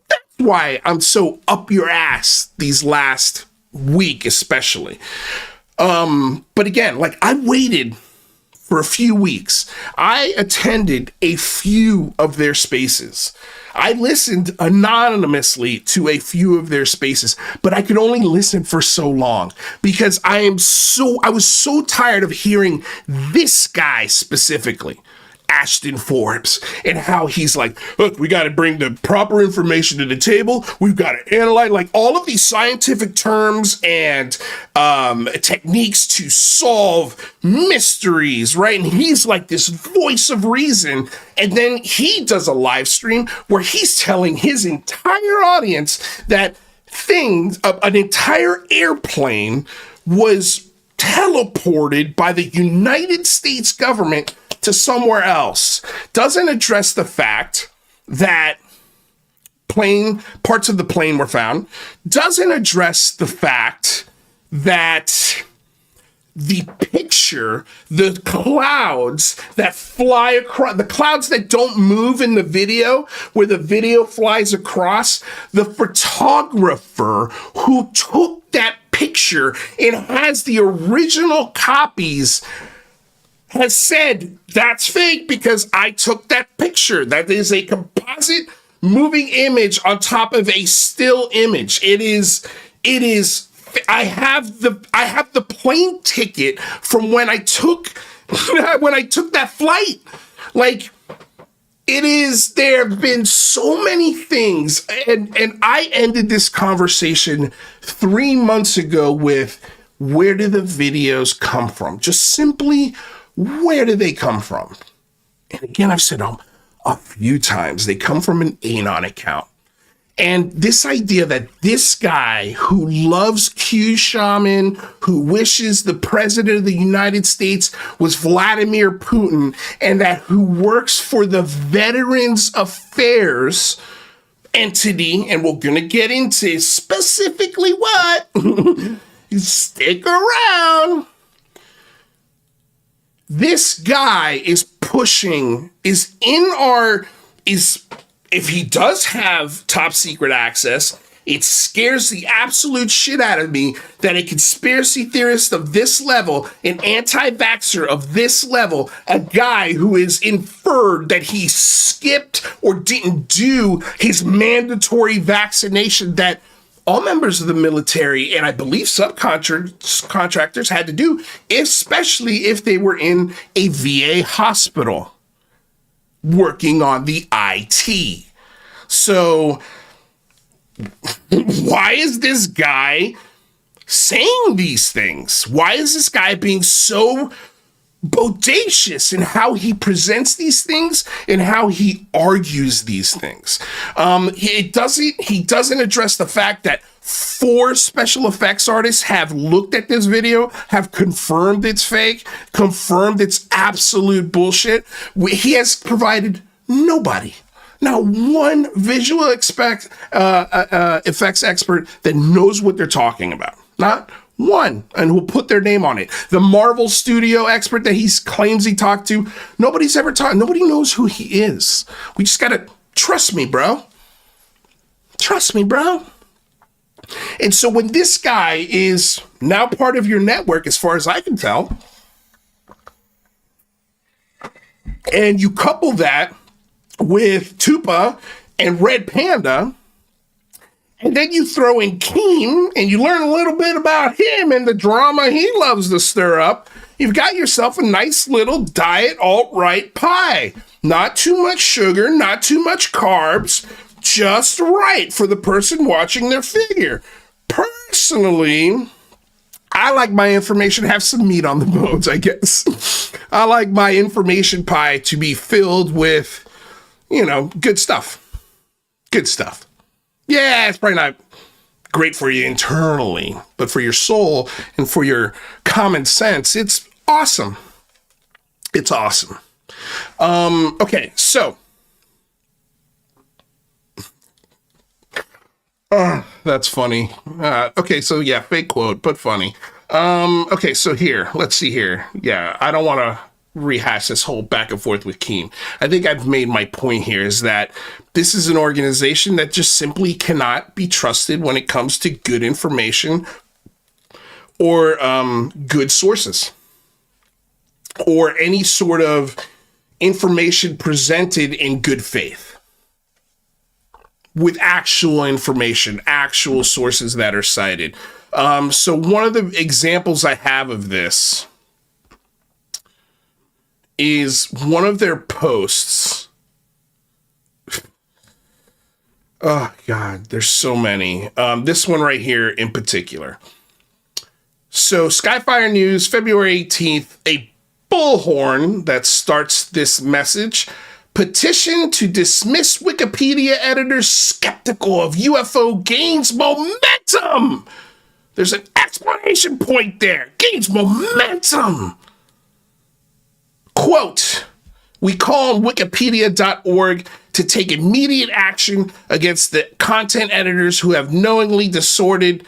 that's why I'm so up your ass these last week, especially. But again, like, I waited for a few weeks. I attended a few of their spaces. I listened anonymously to a few of their spaces, but I could only listen for so long because I was so tired of hearing this guy specifically, Ashton Forbes, and how he's like, look, we got to bring the proper information to the table. We've got to analyze, like, all of these scientific terms and techniques to solve mysteries, right? And he's like this voice of reason. And then he does a live stream where he's telling his entire audience that an entire airplane was teleported by the United States government to somewhere else. Doesn't address the fact that parts of the plane were found. Doesn't address the fact that the picture, the clouds that fly across, the clouds that don't move in the video, where the video flies across, the photographer who took that picture and has the original copies has said that's fake because I took that picture. That is a composite moving image on top of a still image. It is, I have the plane ticket from when I took that flight. Like, there have been so many things. And I ended this conversation 3 months ago with, where do the videos come from? Just simply, where do they come from? And again, I've said a few times, they come from an Anon account. And this idea that this guy who loves Q Shaman, who wishes the president of the United States was Vladimir Putin, and that who works for the Veterans Affairs entity, and we're going to get into specifically what, stick around. This guy is pushing, if he does have top secret access, It scares the absolute shit out of me that a conspiracy theorist of this level, an anti-vaxxer of this level, a guy who is inferred that he skipped or didn't do his mandatory vaccination that all members of the military and I believe subcontractors had to do, especially if they were in a VA hospital working on the IT. So why is this guy saying these things? Why is this guy being so bodacious in how he presents these things and how he argues these things? He doesn't address the fact that 4 special effects artists have looked at this video, have confirmed it's fake, confirmed it's absolute bullshit. He has provided nobody, not one visual effects expert that knows what they're talking about. Not one, and who'll put their name on it. The Marvel studio expert that he claims he talked to, nobody's ever talked. Nobody knows who he is. We just gotta trust me, bro. Trust me, bro. And so when this guy is now part of your network, as far as I can tell, and you couple that with Tupa and Red Panda, and then you throw in Keem and you learn a little bit about him and the drama he loves to stir up, you've got yourself a nice little diet alt-right pie. Not too much sugar, not too much carbs, just right for the person watching their figure. Personally, I like my information to have some meat on the bones, I guess. I like my information pie to be filled with, good stuff. Good stuff. Yeah, it's probably not great for you internally, but for your soul and for your common sense, it's awesome. It's awesome. Okay, so. That's funny. Okay, so yeah, fake quote, but funny. Okay, so here, let's see here. Yeah, I don't want to rehash this whole back and forth with Keem. I think I've made my point here is that this is an organization that just simply cannot be trusted when it comes to good information or good sources or any sort of information presented in good faith with actual information, actual sources that are cited. So one of the examples I have of this is one of their posts. Oh, God, there's so many. This one right here in particular. So Skyfire News, February 18th, a bullhorn that starts this message. Petition to dismiss Wikipedia editors skeptical of UFO gains momentum. There's an exclamation point there. Gains momentum. Quote, we call on wikipedia.org to take immediate action against the content editors who have knowingly distorted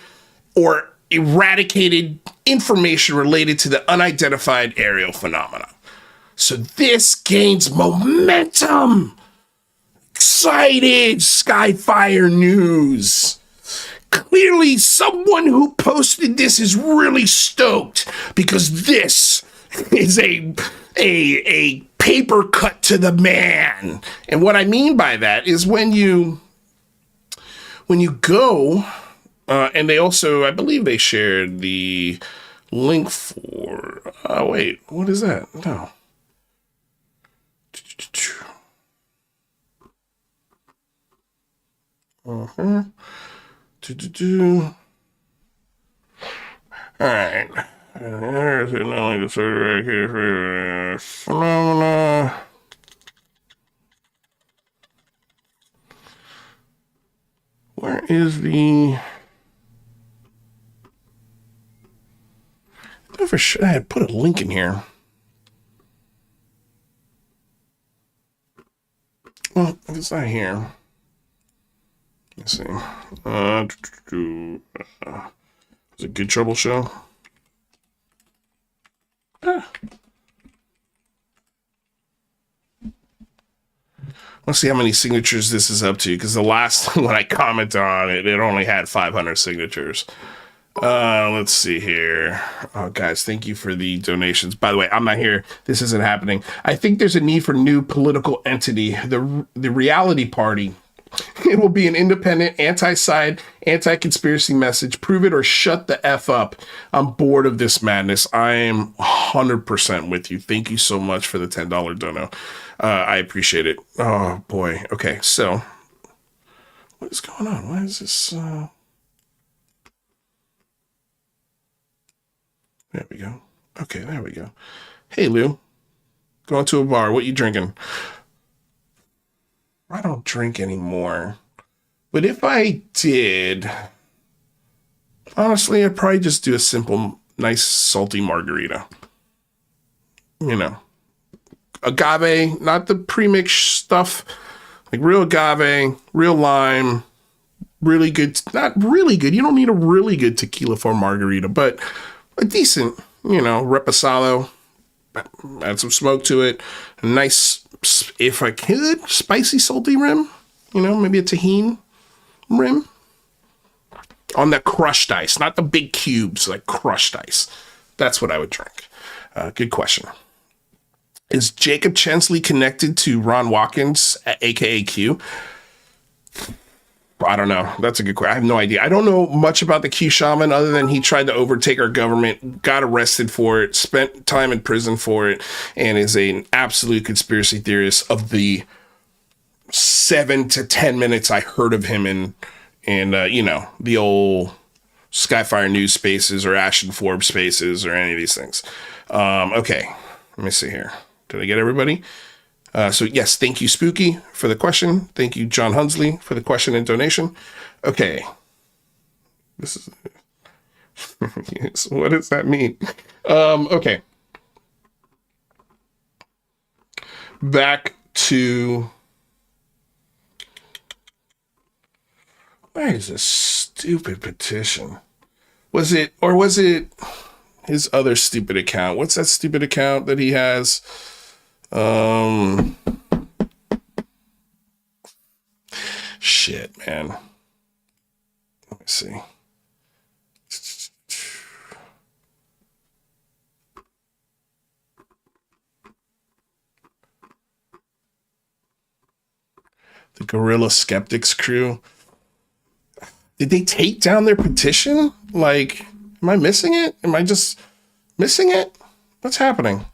or eradicated information related to the unidentified aerial phenomena. So this gains momentum. Excited, Skyfire News. Clearly, someone who posted this is really stoked because this is a paper cut to the man. And what I mean by that is when you go, and they also, I believe they shared the link for, wait, what is that? No. All right. There's another right here. Phenomena. Where is the? I never should I had put a link in here. Well, it's not here. Let's see. Is it Good Trouble Show? Let's see how many signatures this is up to, because the last when I commented on it, it only had 500 signatures. Let's see here. Oh, guys, thank you for the donations. By the way, I'm not here. This isn't happening. I think there's a need for new political entity, the reality party. It will be an independent, anti-side, anti-conspiracy message. Prove it or shut the F up. I'm bored of this madness. I am 100% with you. Thank you so much for the $10 dono. I appreciate it. Oh, boy. Okay, so what is going on? Why is this? There we go. Okay, there we go. Hey, Lou. Going to a bar. What you drinking? I don't drink anymore. But if I did, honestly, I'd probably just do a simple, nice, salty margarita. You know. Agave, not the premix stuff. Like real agave, real lime, really good. Not really good. You don't need a really good tequila for a margarita, but a decent, reposado. Add some smoke to it. A nice, if I could, spicy, salty rim. Maybe a tahini rim. On the crushed ice, not the big cubes, like crushed ice. That's what I would drink. Good question. Is Jacob Chensley connected to Ron Watkins, aka Q? I don't know. That's a good question. I have no idea. I don't know much about the Q Shaman other than he tried to overtake our government, got arrested for it, spent time in prison for it, and is an absolute conspiracy theorist of the 7 to 10 minutes I heard of him in the old Skyfire news spaces or Ashton Forbes spaces or any of these things. Okay, let me see here. Did I get everybody? So yes, thank you, Spooky, for the question. Thank you, John Hunsley, for the question and donation. Okay. This is... yes, what does that mean? Okay. Back to... Where is this stupid petition? Was it his other stupid account? What's that stupid account that he has? Shit, man. Let me see. The Guerrilla Skeptics crew. Did they take down their petition? Like, am I missing it? Am I just missing it? What's happening?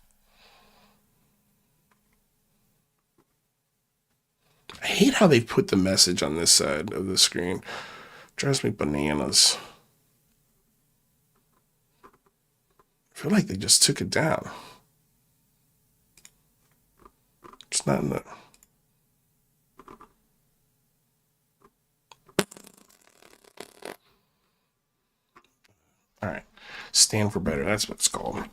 I hate how they put the message on this side of the screen. Drives me bananas. I feel like they just took it down. It's not in the... All right. Stand for better. That's what it's called.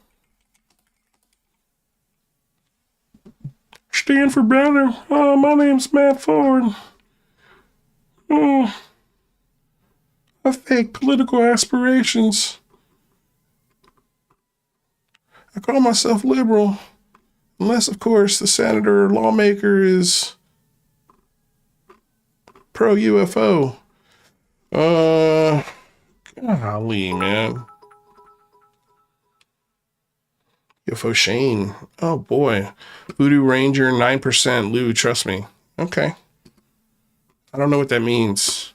Stand for better. Oh, my name's Matt Ford. Oh, I fake political aspirations. I call myself liberal. Unless, of course, the senator or lawmaker is pro-UFO. Golly, man. UFO Shane. Oh, boy. Voodoo Ranger, 9%. Lou, trust me. Okay. I don't know what that means.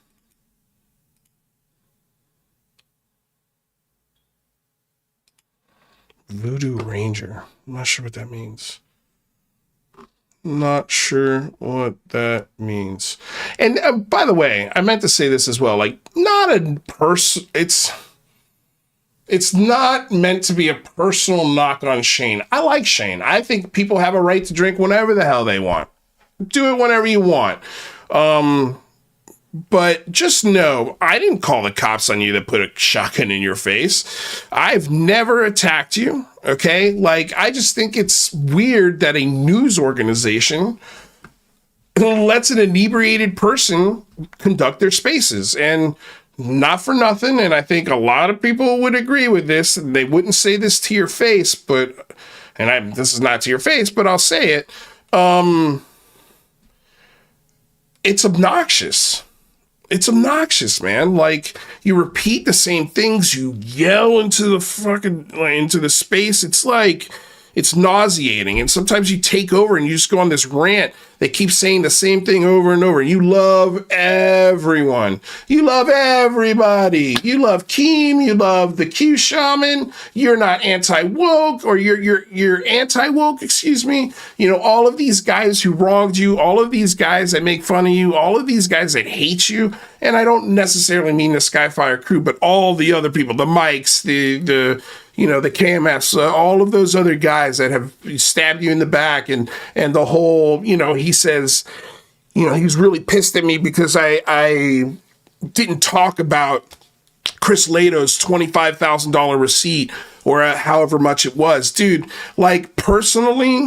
Voodoo Ranger. I'm not sure what that means. Not sure what that means. And by the way, I meant to say this as well. Like, not a person. It's not meant to be a personal knock on Shane. I like Shane. I think people have a right to drink whenever the hell they want. Do it whenever you want. But just know, I didn't call the cops on you that put a shotgun in your face. I've never attacked you, okay? Like, I just think it's weird that a news organization lets an inebriated person conduct their spaces. And not for nothing, and I think a lot of people would agree with this. They wouldn't say this to your face, this is not to your face, but I'll say it. it's obnoxious. It's obnoxious, man. Like, you repeat the same things, you yell into the space. It's like, it's nauseating. And sometimes you take over and you just go on this rant that keeps saying the same thing over and over. You love everyone. You love everybody. You love Keem. You love the Q Shaman. You're not anti-woke, or you're anti-woke, excuse me. You know, all of these guys who wronged you, all of these guys that make fun of you, all of these guys that hate you. And I don't necessarily mean the Skyfire crew, but all the other people, the Mikes, the KMS, all of those other guys that have stabbed you in the back, and the whole, he says, he was really pissed at me because I didn't talk about Chris Lato's $25,000 receipt, or however much it was. Dude, like, personally,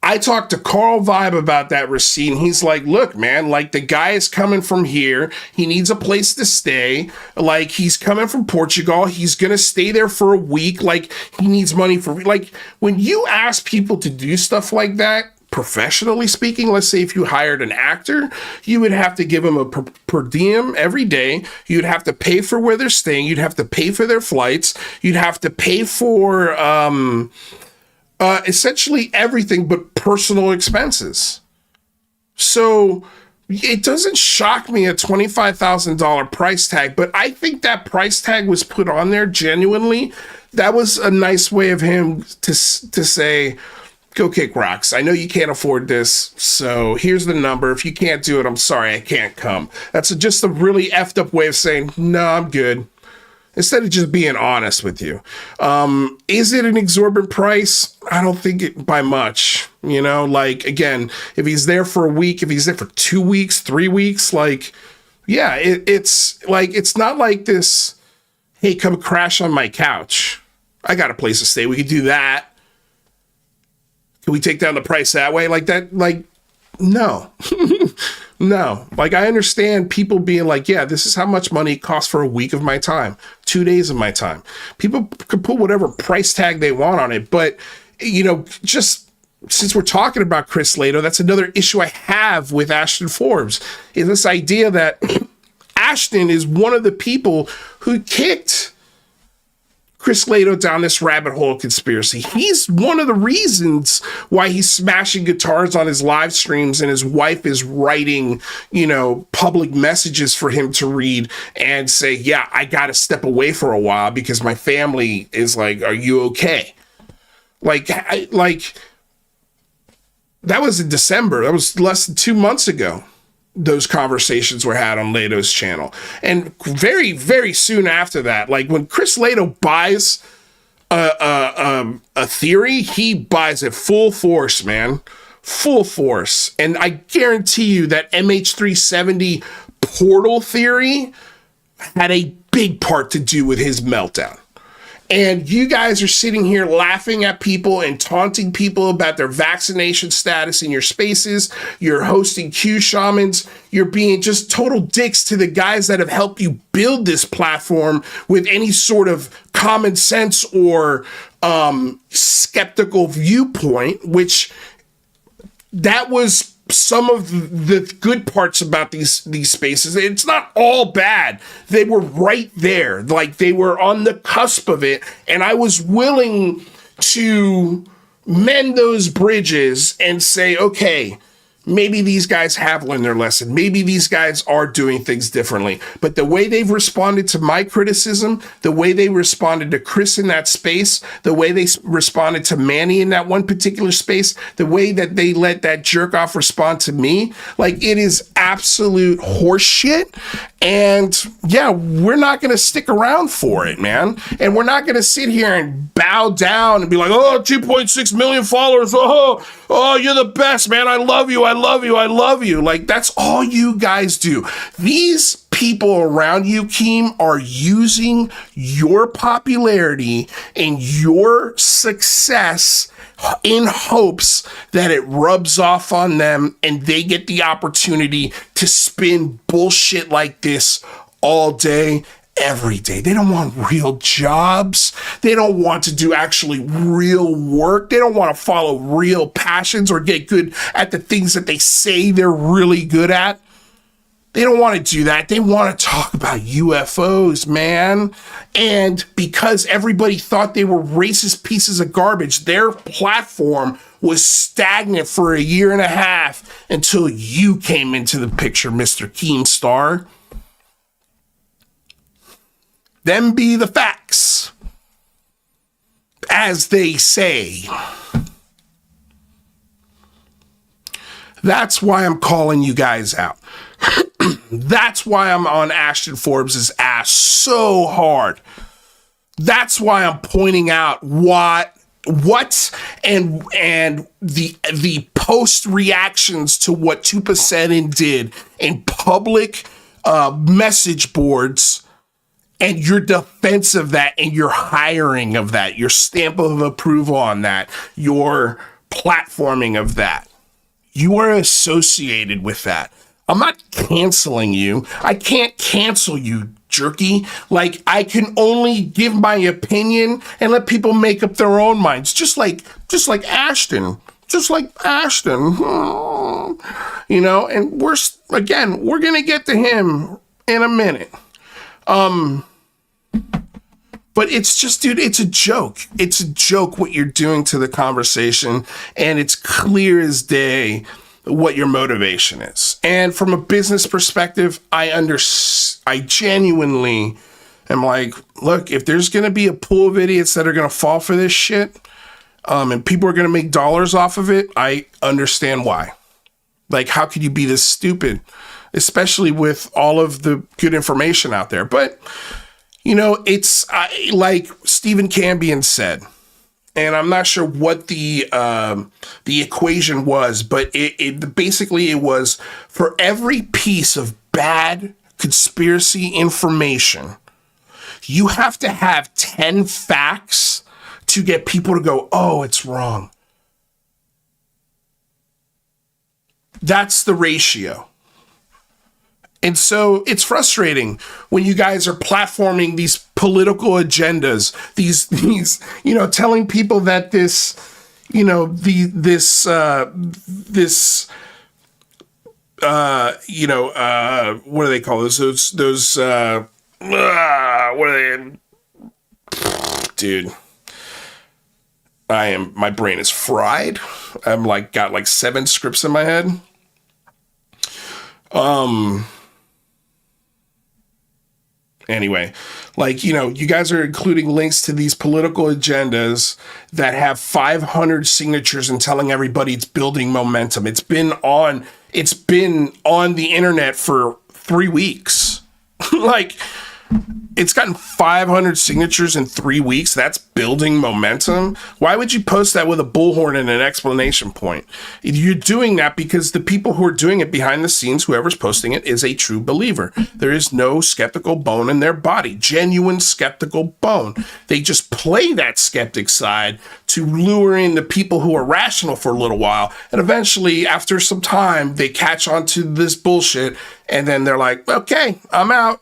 I talked to Carl Vibe about that receipt, and he's like, look, man, like, the guy is coming from here. He needs a place to stay. Like, he's coming from Portugal. He's going to stay there for a week. Like, he needs money for, like, when you ask people to do stuff like that, professionally speaking, let's say if you hired an actor, you would have to give them a per diem every day. You'd have to pay for where they're staying. You'd have to pay for their flights. You'd have to pay for, essentially everything but personal expenses. So it doesn't shock me a $25,000 price tag, but I think that price tag was put on there genuinely. That was a nice way of him to say, go kick rocks. I know you can't afford this, so here's the number. If you can't do it, I'm sorry, I can't come. That's just a really effed up way of saying, no, I'm good. Instead of just being honest with you. Is it an exorbitant price? I don't think it by much. Like, again, if he's there for a week, if he's there for 2 weeks, 3 weeks, like, yeah, it's like, it's not like this, hey, come crash on my couch. I got a place to stay. We could do that. Can we take down the price that way? Like that, like, no. No, like, I understand people being like, yeah, this is how much money it costs for a week of my time, 2 days of my time. People could put whatever price tag they want on it. But, just since we're talking about Chris Lato, that's another issue I have with Ashton Forbes, is this idea that Ashton is one of the people who kicked Chris Lato down this rabbit hole conspiracy. He's one of the reasons why he's smashing guitars on his live streams, and his wife is writing, public messages for him to read and say, yeah, I got to step away for a while because my family is like, are you okay? Like, that was in December. That was less than 2 months ago. Those conversations were had on Lato's channel. And very, very soon after that, like, when Chris Lato buys a theory, he buys it full force, man. Full force. And I guarantee you that MH370 portal theory had a big part to do with his meltdown. And you guys are sitting here laughing at people and taunting people about their vaccination status in your spaces. You're hosting Q Shamans. You're being just total dicks to the guys that have helped you build this platform with any sort of common sense or skeptical viewpoint, which that was some of the good parts about these spaces. It's not all bad. They were right there. Like, they were on the cusp of it. And I was willing to mend those bridges and say, okay, maybe these guys have learned their lesson. Maybe these guys are doing things differently. But the way they've responded to my criticism, the way they responded to Chris in that space, the way they responded to Manny in that one particular space, the way that they let that jerk off respond to me, like, it is absolute horseshit. And yeah, we're not going to stick around for it, man. And we're not going to sit here and bow down and be like, oh, 2.6 million followers. Oh, you're the best, man. I love you. I love you. I love you. Like, that's all you guys do. These people around you, Keem, are using your popularity and your success in hopes that it rubs off on them and they get the opportunity to spin bullshit like this all day, every day. They don't want real jobs. They don't want to do actually real work. They don't want to follow real passions or get good at the things that they say they're really good at. They don't want to do that. They want to talk about UFOs, man. And because everybody thought they were racist pieces of garbage, their platform was stagnant for a year and a half until you came into the picture, Mr. Keemstar. Them be the facts, as they say. That's why I'm calling you guys out. That's why I'm on Ashton Forbes' ass so hard. That's why I'm pointing out what and the post reactions to what Tupa said and did in public message boards, and your defense of that and your hiring of that, your stamp of approval on that, your platforming of that. You are associated with that. I'm not canceling you. I can't cancel you, jerky. Like, I can only give my opinion and let people make up their own minds. Just like Ashton. Just like Ashton. You know, and we're going to get to him in a minute. But it's just, dude, it's a joke. It's a joke what you're doing to the conversation. And it's clear as day what your motivation is. And from a business perspective, I genuinely am like, look, if there's going to be a pool of idiots that are going to fall for this shit, and people are going to make dollars off of it, I understand why. Like, how could you be this stupid? Especially with all of the good information out there. But, you know, it's like Stephen Cambion said, and I'm not sure what the equation was, but it basically it was for every piece of bad conspiracy information, you have to have 10 facts to get people to go, oh, it's wrong. That's the ratio. And so it's frustrating when you guys are platforming these political agendas, these, you know, telling people that this, you know, what do they call those, what are they? Dude, my brain is fried. I'm like, got like 7 scripts in my head. Anyway, like, you know, you guys are including links to these political agendas that have 500 signatures and telling everybody it's building momentum. It's been on the internet for 3 weeks. Like, it's gotten 500 signatures in 3 weeks. That's building momentum. Why would you post that with a bullhorn and an explanation point? You're doing that because the people who are doing it behind the scenes, whoever's posting it, is a true believer. There is no skeptical bone in their body, genuine skeptical bone. They just play that skeptic side to lure in the people who are rational for a little while. And eventually, after some time, they catch on to this bullshit. And then they're like, okay, I'm out.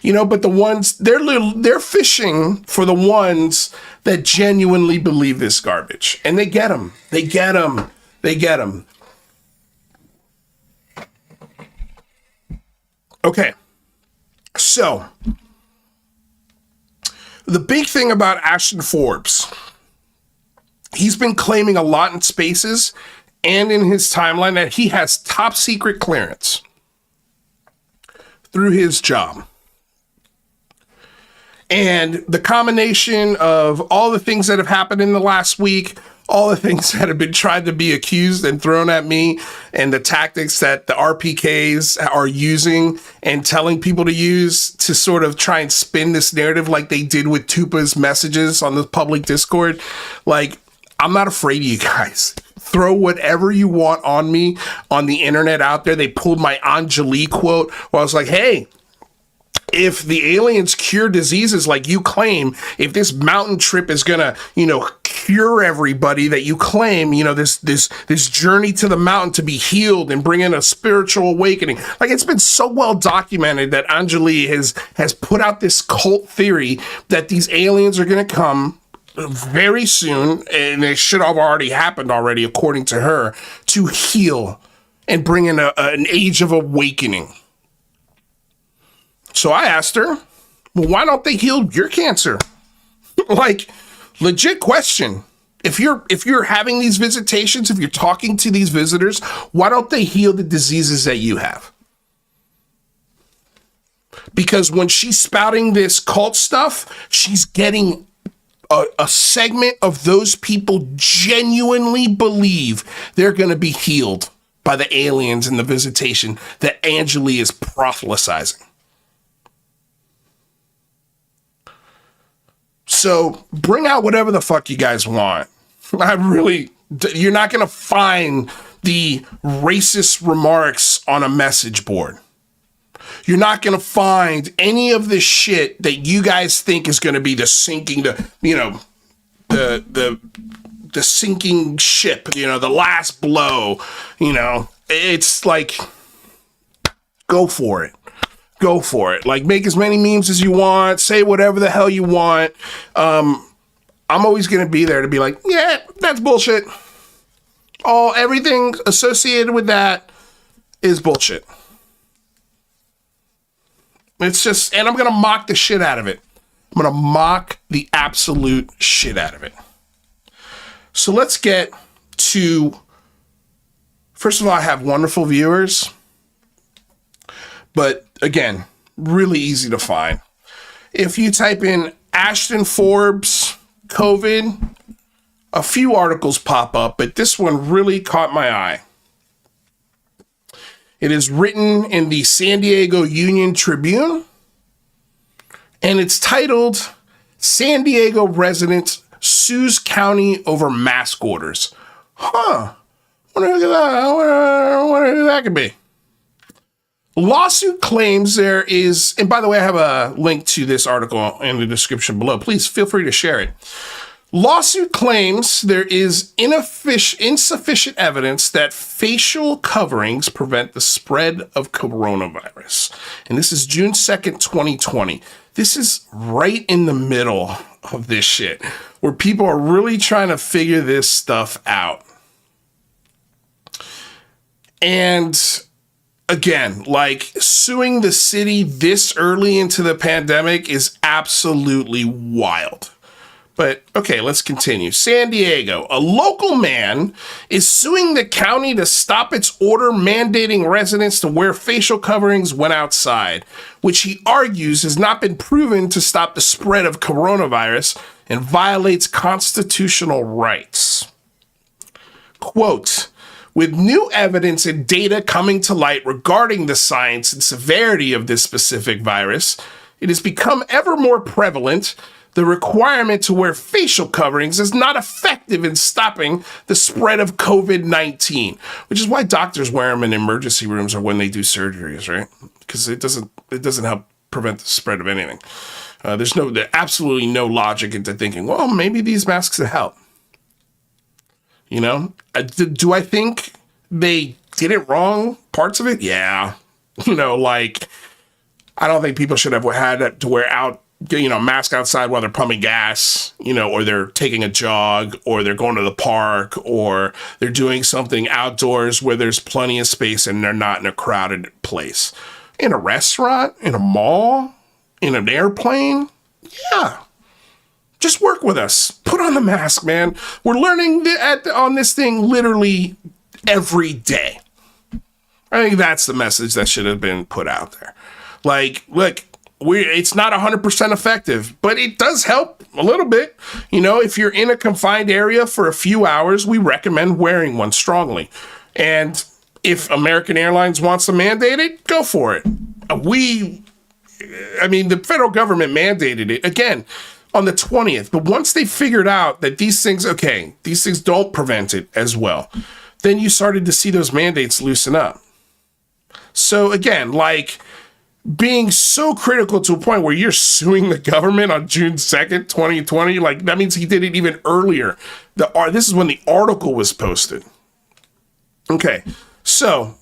You know, but the ones, they're fishing for the ones that genuinely believe this garbage. And they get them. They get them. They get them. Okay. So, the big thing about Ashton Forbes, he's been claiming a lot in spaces and in his timeline that he has top secret clearance through his job. And the combination of all the things that have happened in the last week, all the things that have been tried to be accused and thrown at me, and the tactics that the RPKs are using and telling people to use to sort of try and spin this narrative like they did with Tupa's messages on the public Discord. Like, I'm not afraid of you guys. Throw whatever you want on me on the internet out there. They pulled my Anjali quote where I was like, hey, if the aliens cure diseases like you claim, if this mountain trip is gonna, cure everybody that you claim, this journey to the mountain to be healed and bring in a spiritual awakening. Like, it's been so well documented that Anjali has put out this cult theory that these aliens are gonna come very soon, and it should have already happened already, according to her, to heal and bring in an age of awakening. So I asked her, well, why don't they heal your cancer? Like, legit question. If you're having these visitations, if you're talking to these visitors, why don't they heal the diseases that you have? Because when she's spouting this cult stuff, she's getting a segment of those people genuinely believe they're going to be healed by the aliens and the visitation that Anjali is proselytizing. So bring out whatever the fuck you guys want. You're not going to find the racist remarks on a message board. You're not going to find any of the shit that you guys think is going to be the sinking, the sinking ship, the last blow, it's like, go for it. Go for it. Like, make as many memes as you want, say whatever the hell you want. I'm always going to be there to be like, yeah, that's bullshit. Everything associated with that is bullshit. It's just, and I'm going to mock the shit out of it. I'm going to mock the absolute shit out of it. So let's get to, first of all, I have wonderful viewers, but again, really easy to find. If you type in Ashton Forbes COVID, a few articles pop up, but this one really caught my eye. It is written in the San Diego Union Tribune, and it's titled, San Diego Resident Sues County Over Mask Orders. Wonder who that could be. Lawsuit claims there is, and by the way, I have a link to this article in the description below. Please feel free to share it. Lawsuit claims there is insufficient evidence that facial coverings prevent the spread of coronavirus. And this is June 2nd, 2020. This is right in the middle of this shit, where people are really trying to figure this stuff out. And again, like, suing the city this early into the pandemic is absolutely wild. But okay, let's continue. San Diego, a local man is suing the county to stop its order mandating residents to wear facial coverings when outside, which he argues has not been proven to stop the spread of coronavirus and violates constitutional rights. Quote, with new evidence and data coming to light regarding the science and severity of this specific virus, it has become ever more prevalent. The requirement to wear facial coverings is not effective in stopping the spread of COVID-19, which is why doctors wear them in emergency rooms or when they do surgeries, right? Because it doesn't help prevent the spread of anything. There's absolutely no logic into thinking, well, maybe these masks will help. Do I think they did it wrong? Parts of it? Yeah. I don't think people should have had to wear mask outside while they're pumping gas, or they're taking a jog, or they're going to the park, or they're doing something outdoors where there's plenty of space and they're not in a crowded place. In a restaurant, in a mall, in an airplane, yeah. Just work with us. Put on the mask, man. We're learning on this thing literally every day. I think that's the message that should have been put out there. Like, look, it's not 100% effective, but it does help a little bit. If you're in a confined area for a few hours, we recommend wearing one strongly. And if American Airlines wants to mandate it, go for it. The federal government mandated it again on the 20th. But once they figured out that these things don't prevent it as well, then you started to see those mandates loosen up. So again, being so critical to a point where you're suing the government on June 2nd, 2020. Like, that means he did it even earlier. This is when the article was posted. Okay, so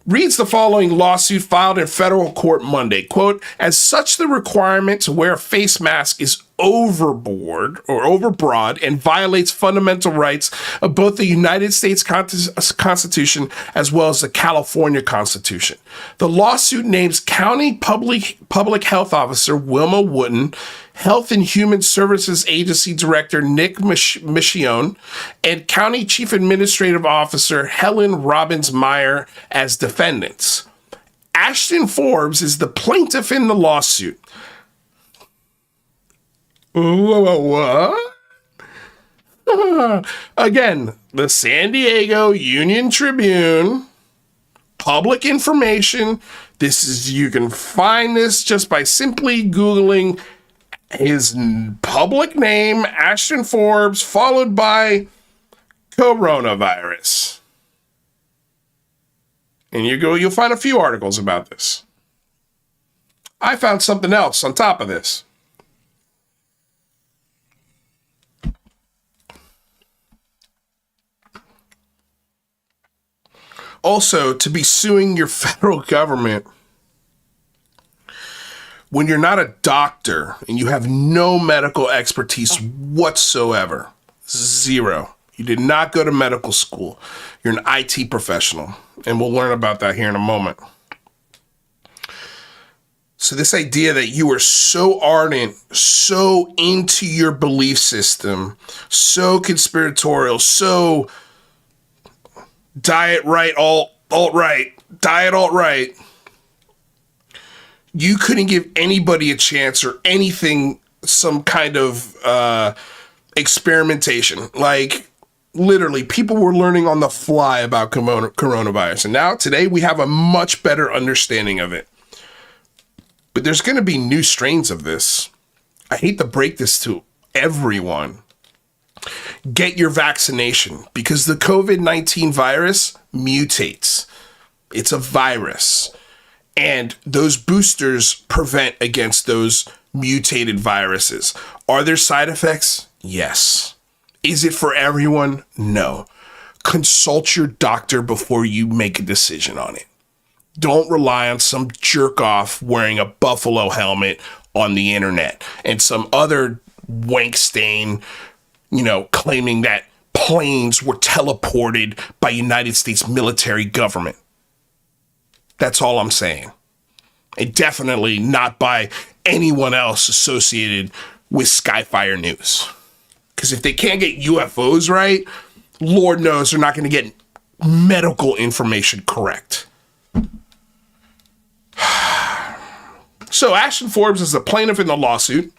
reads the following lawsuit filed in federal court Monday. Quote, as such, the requirement to wear a face mask is overboard or overbroad and violates fundamental rights of both the United States Constitution as well as the California Constitution. The lawsuit names County Public Health Officer Wilma Wooten, Health and Human Services Agency Director Nick Michione, and County Chief Administrative Officer Helen Robbins Meyer as defendants. Ashton Forbes is the plaintiff in the lawsuit. What? Again, the San Diego Union Tribune, public information. You can find this just by simply Googling his public name, Ashton Forbes, followed by coronavirus. And you'll find a few articles about this. I found something else on top of this. Also, to be suing your federal government when you're not a doctor and you have no medical expertise whatsoever. Zero. You did not go to medical school. You're an IT professional. And we'll learn about that here in a moment. So this idea that you are so ardent, so into your belief system, so conspiratorial, so diet right, alt-right, diet alt-right, you couldn't give anybody a chance or anything, some kind of experimentation. Like, literally, people were learning on the fly about coronavirus. And now, today, we have a much better understanding of it. But there's going to be new strains of this. I hate to break this to everyone. Get your vaccination, because the COVID-19 virus mutates. It's a virus. And those boosters prevent against those mutated viruses. Are there side effects? Yes. Is it for everyone? No. Consult your doctor before you make a decision on it. Don't rely on some jerk off wearing a buffalo helmet on the internet and some other wank stain, claiming that planes were teleported by United States military government. That's all I'm saying. And definitely not by anyone else associated with Skyfire News. Because if they can't get UFOs right, Lord knows they're not going to get medical information correct. So Ashton Forbes is the plaintiff in the lawsuit,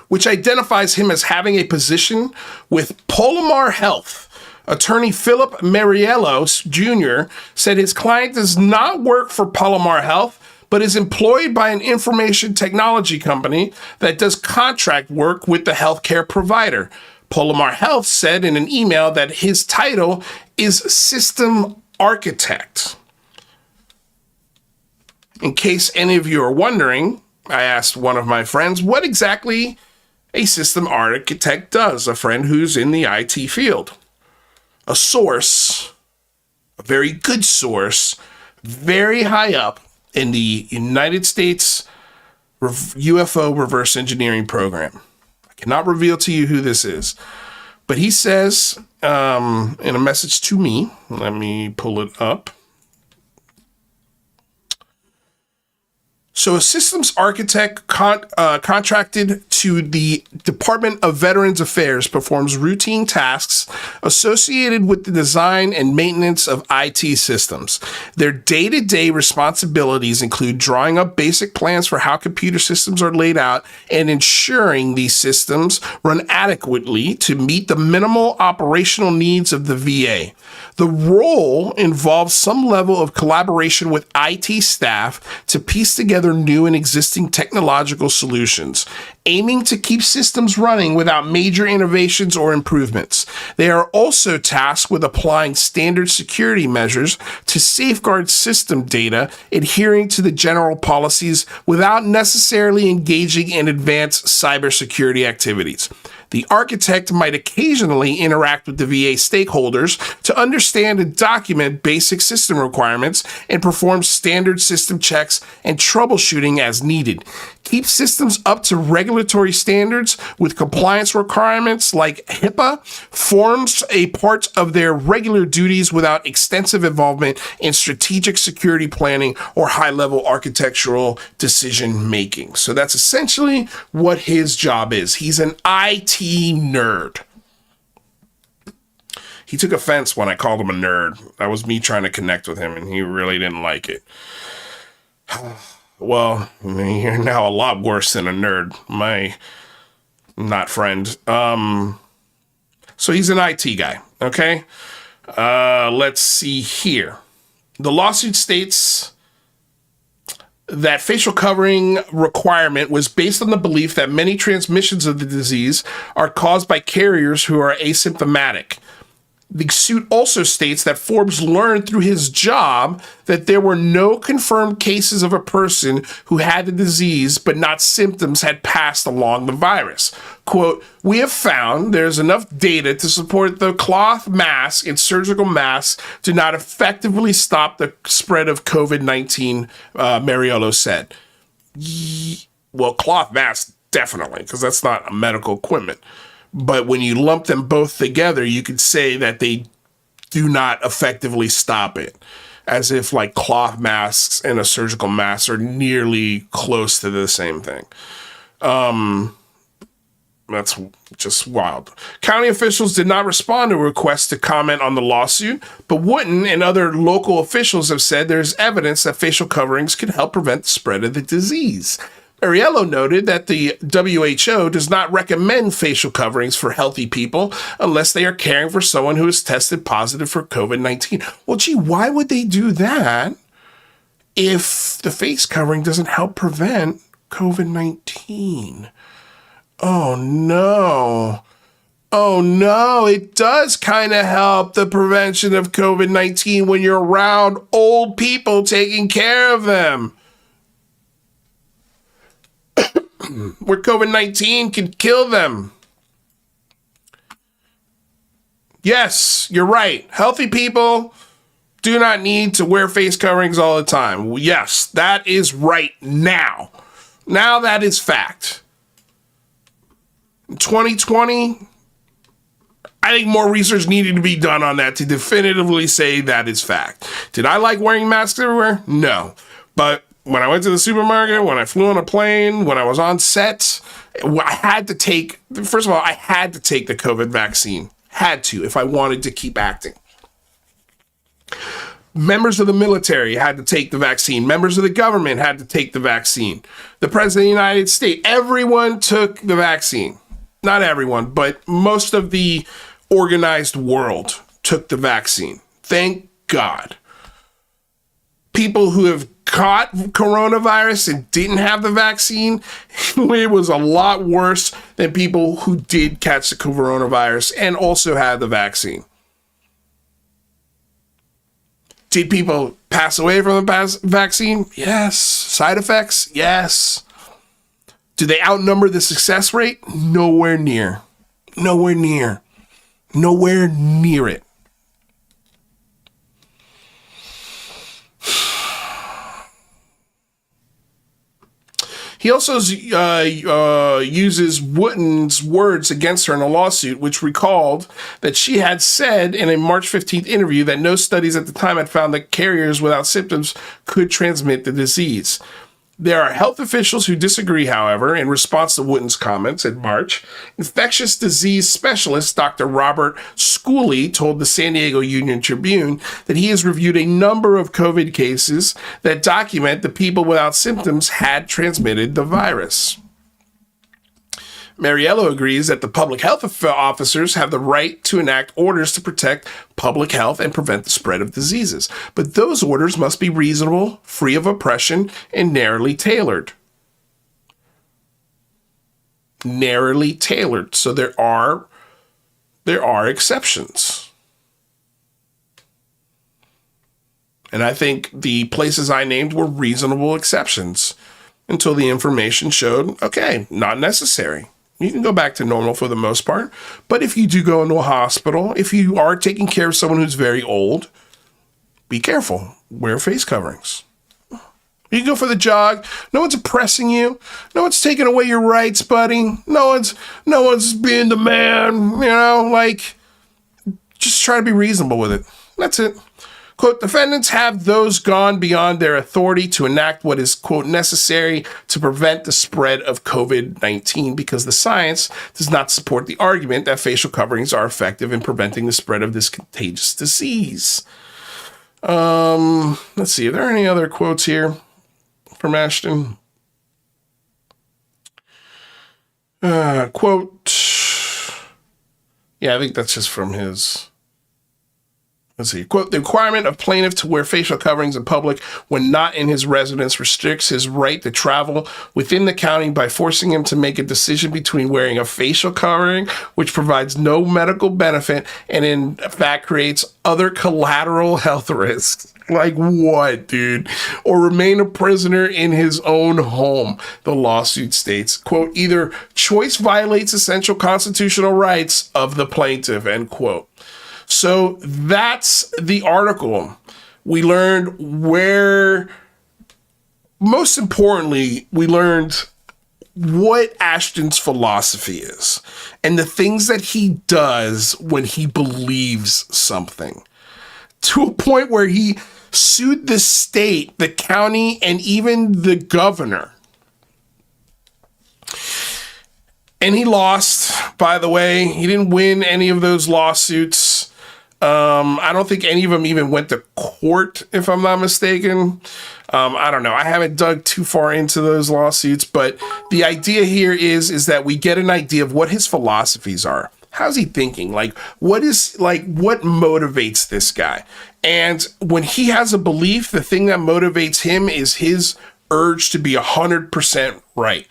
which identifies him as having a position with Palomar Health. Attorney Philip Mariellos Jr. said his client does not work for Palomar Health, but is employed by an information technology company that does contract work with the healthcare provider. Palomar Health said in an email that his title is System Architect. In case any of you are wondering, I asked one of my friends what exactly a system architect does, a friend who's in the IT field. A source, a very good source, very high up in the United States UFO reverse engineering program. I cannot reveal to you who this is, but he says in a message to me, let me pull it up. So a systems architect contracted to the Department of Veterans Affairs performs routine tasks associated with the design and maintenance of IT systems. Their day-to-day responsibilities include drawing up basic plans for how computer systems are laid out and ensuring these systems run adequately to meet the minimal operational needs of the VA. The role involves some level of collaboration with IT staff to piece together together new and existing technological solutions, aiming to keep systems running without major innovations or improvements. They are also tasked with applying standard security measures to safeguard system data, adhering to the general policies without necessarily engaging in advanced cybersecurity activities. The architect might occasionally interact with the VA stakeholders to understand and document basic system requirements and perform standard system checks and troubleshooting as needed. Keep systems up to regulatory standards with compliance requirements like HIPAA forms a part of their regular duties without extensive involvement in strategic security planning or high-level architectural decision making. So that's essentially what his job is. He's an IT nerd. He took offense when I called him a nerd. That was me trying to connect with him, and he really didn't like it. Well, you're now a lot worse than a nerd, my not friend. So he's an IT guy, okay? Let's see here. The lawsuit states that facial covering requirement was based on the belief that many transmissions of the disease are caused by carriers who are asymptomatic. The suit also states that Forbes learned through his job that there were no confirmed cases of a person who had the disease but not symptoms had passed along the virus. Quote, "We have found there's enough data to support the cloth mask and surgical masks do not effectively stop the spread of COVID-19, Mariello said." Well, cloth masks, definitely, because that's not a medical equipment. But when you lump them both together, you could say that they do not effectively stop it. As if like cloth masks and a surgical mask are nearly close to the same thing. That's just wild. County officials did not respond to requests to comment on the lawsuit, but Wooten and other local officials have said there's evidence that facial coverings could help prevent the spread of the disease. Ariello noted that the WHO does not recommend facial coverings for healthy people unless they are caring for someone who has tested positive for COVID-19. Well, gee, why would they do that if the face covering doesn't help prevent COVID-19? Oh, no. Oh, no, it does kind of help the prevention of COVID-19 when you're around old people taking care of them. Where COVID-19 can kill them. Yes, you're right. Healthy people do not need to wear face coverings all the time. Yes, that is right now. Now that is fact. In 2020, I think more research needed to be done on that to definitively say that is fact. Did I like wearing masks everywhere? No. But when I went to the supermarket, when I flew on a plane, when I was on set, I had to take the COVID vaccine. Had to, if I wanted to keep acting. Members of the military had to take the vaccine. Members of the government had to take the vaccine. The President of the United States, everyone took the vaccine. Not everyone, but most of the organized world took the vaccine. Thank God. People who have caught coronavirus and didn't have the vaccine, it was a lot worse than people who did catch the coronavirus and also had the vaccine. Did people pass away from the vaccine? Yes. Side effects? Yes. Do they outnumber the success rate? Nowhere near. Nowhere near. Nowhere near it. He also uses Wooten's words against her in a lawsuit, which recalled that she had said in a March 15th interview that no studies at the time had found that carriers without symptoms could transmit the disease. There are health officials who disagree, however, in response to Wooten's comments in March. Infectious disease specialist Dr. Robert Schooley told the San Diego Union Tribune that he has reviewed a number of COVID cases that document the people without symptoms had transmitted the virus. Mariello agrees that the public health officers have the right to enact orders to protect public health and prevent the spread of diseases. But those orders must be reasonable, free of oppression, and narrowly tailored. Narrowly tailored. So there are exceptions. And I think the places I named were reasonable exceptions until the information showed, okay, not necessary. You can go back to normal for the most part. But if you do go into a hospital, if you are taking care of someone who's very old, be careful. Wear face coverings. You can go for the jog. No one's oppressing you. No one's taking away your rights, buddy. No one's being the man, just try to be reasonable with it. That's it. Quote, defendants have those gone beyond their authority to enact what is, quote, necessary to prevent the spread of COVID-19 because the science does not support the argument that facial coverings are effective in preventing the spread of this contagious disease. Let's see, are there any other quotes here from Ashton? Quote, yeah, I think that's just from his... Let's see. Quote, the requirement of plaintiff to wear facial coverings in public when not in his residence restricts his right to travel within the county by forcing him to make a decision between wearing a facial covering, which provides no medical benefit and in fact creates other collateral health risks. Like what, dude? Or remain a prisoner in his own home. The lawsuit states, quote, either choice violates essential constitutional rights of the plaintiff, end quote. So that's the article. We learned most importantly, we learned what Ashton's philosophy is and the things that he does when he believes something, to a point where he sued the state, the county, and even the governor. And he lost, by the way. He didn't win any of those lawsuits. I don't think any of them even went to court, if I'm not mistaken. I don't know. I haven't dug too far into those lawsuits, but the idea here is that we get an idea of what his philosophies are. How's he thinking? What motivates this guy? And when he has a belief, the thing that motivates him is his urge to be 100% right.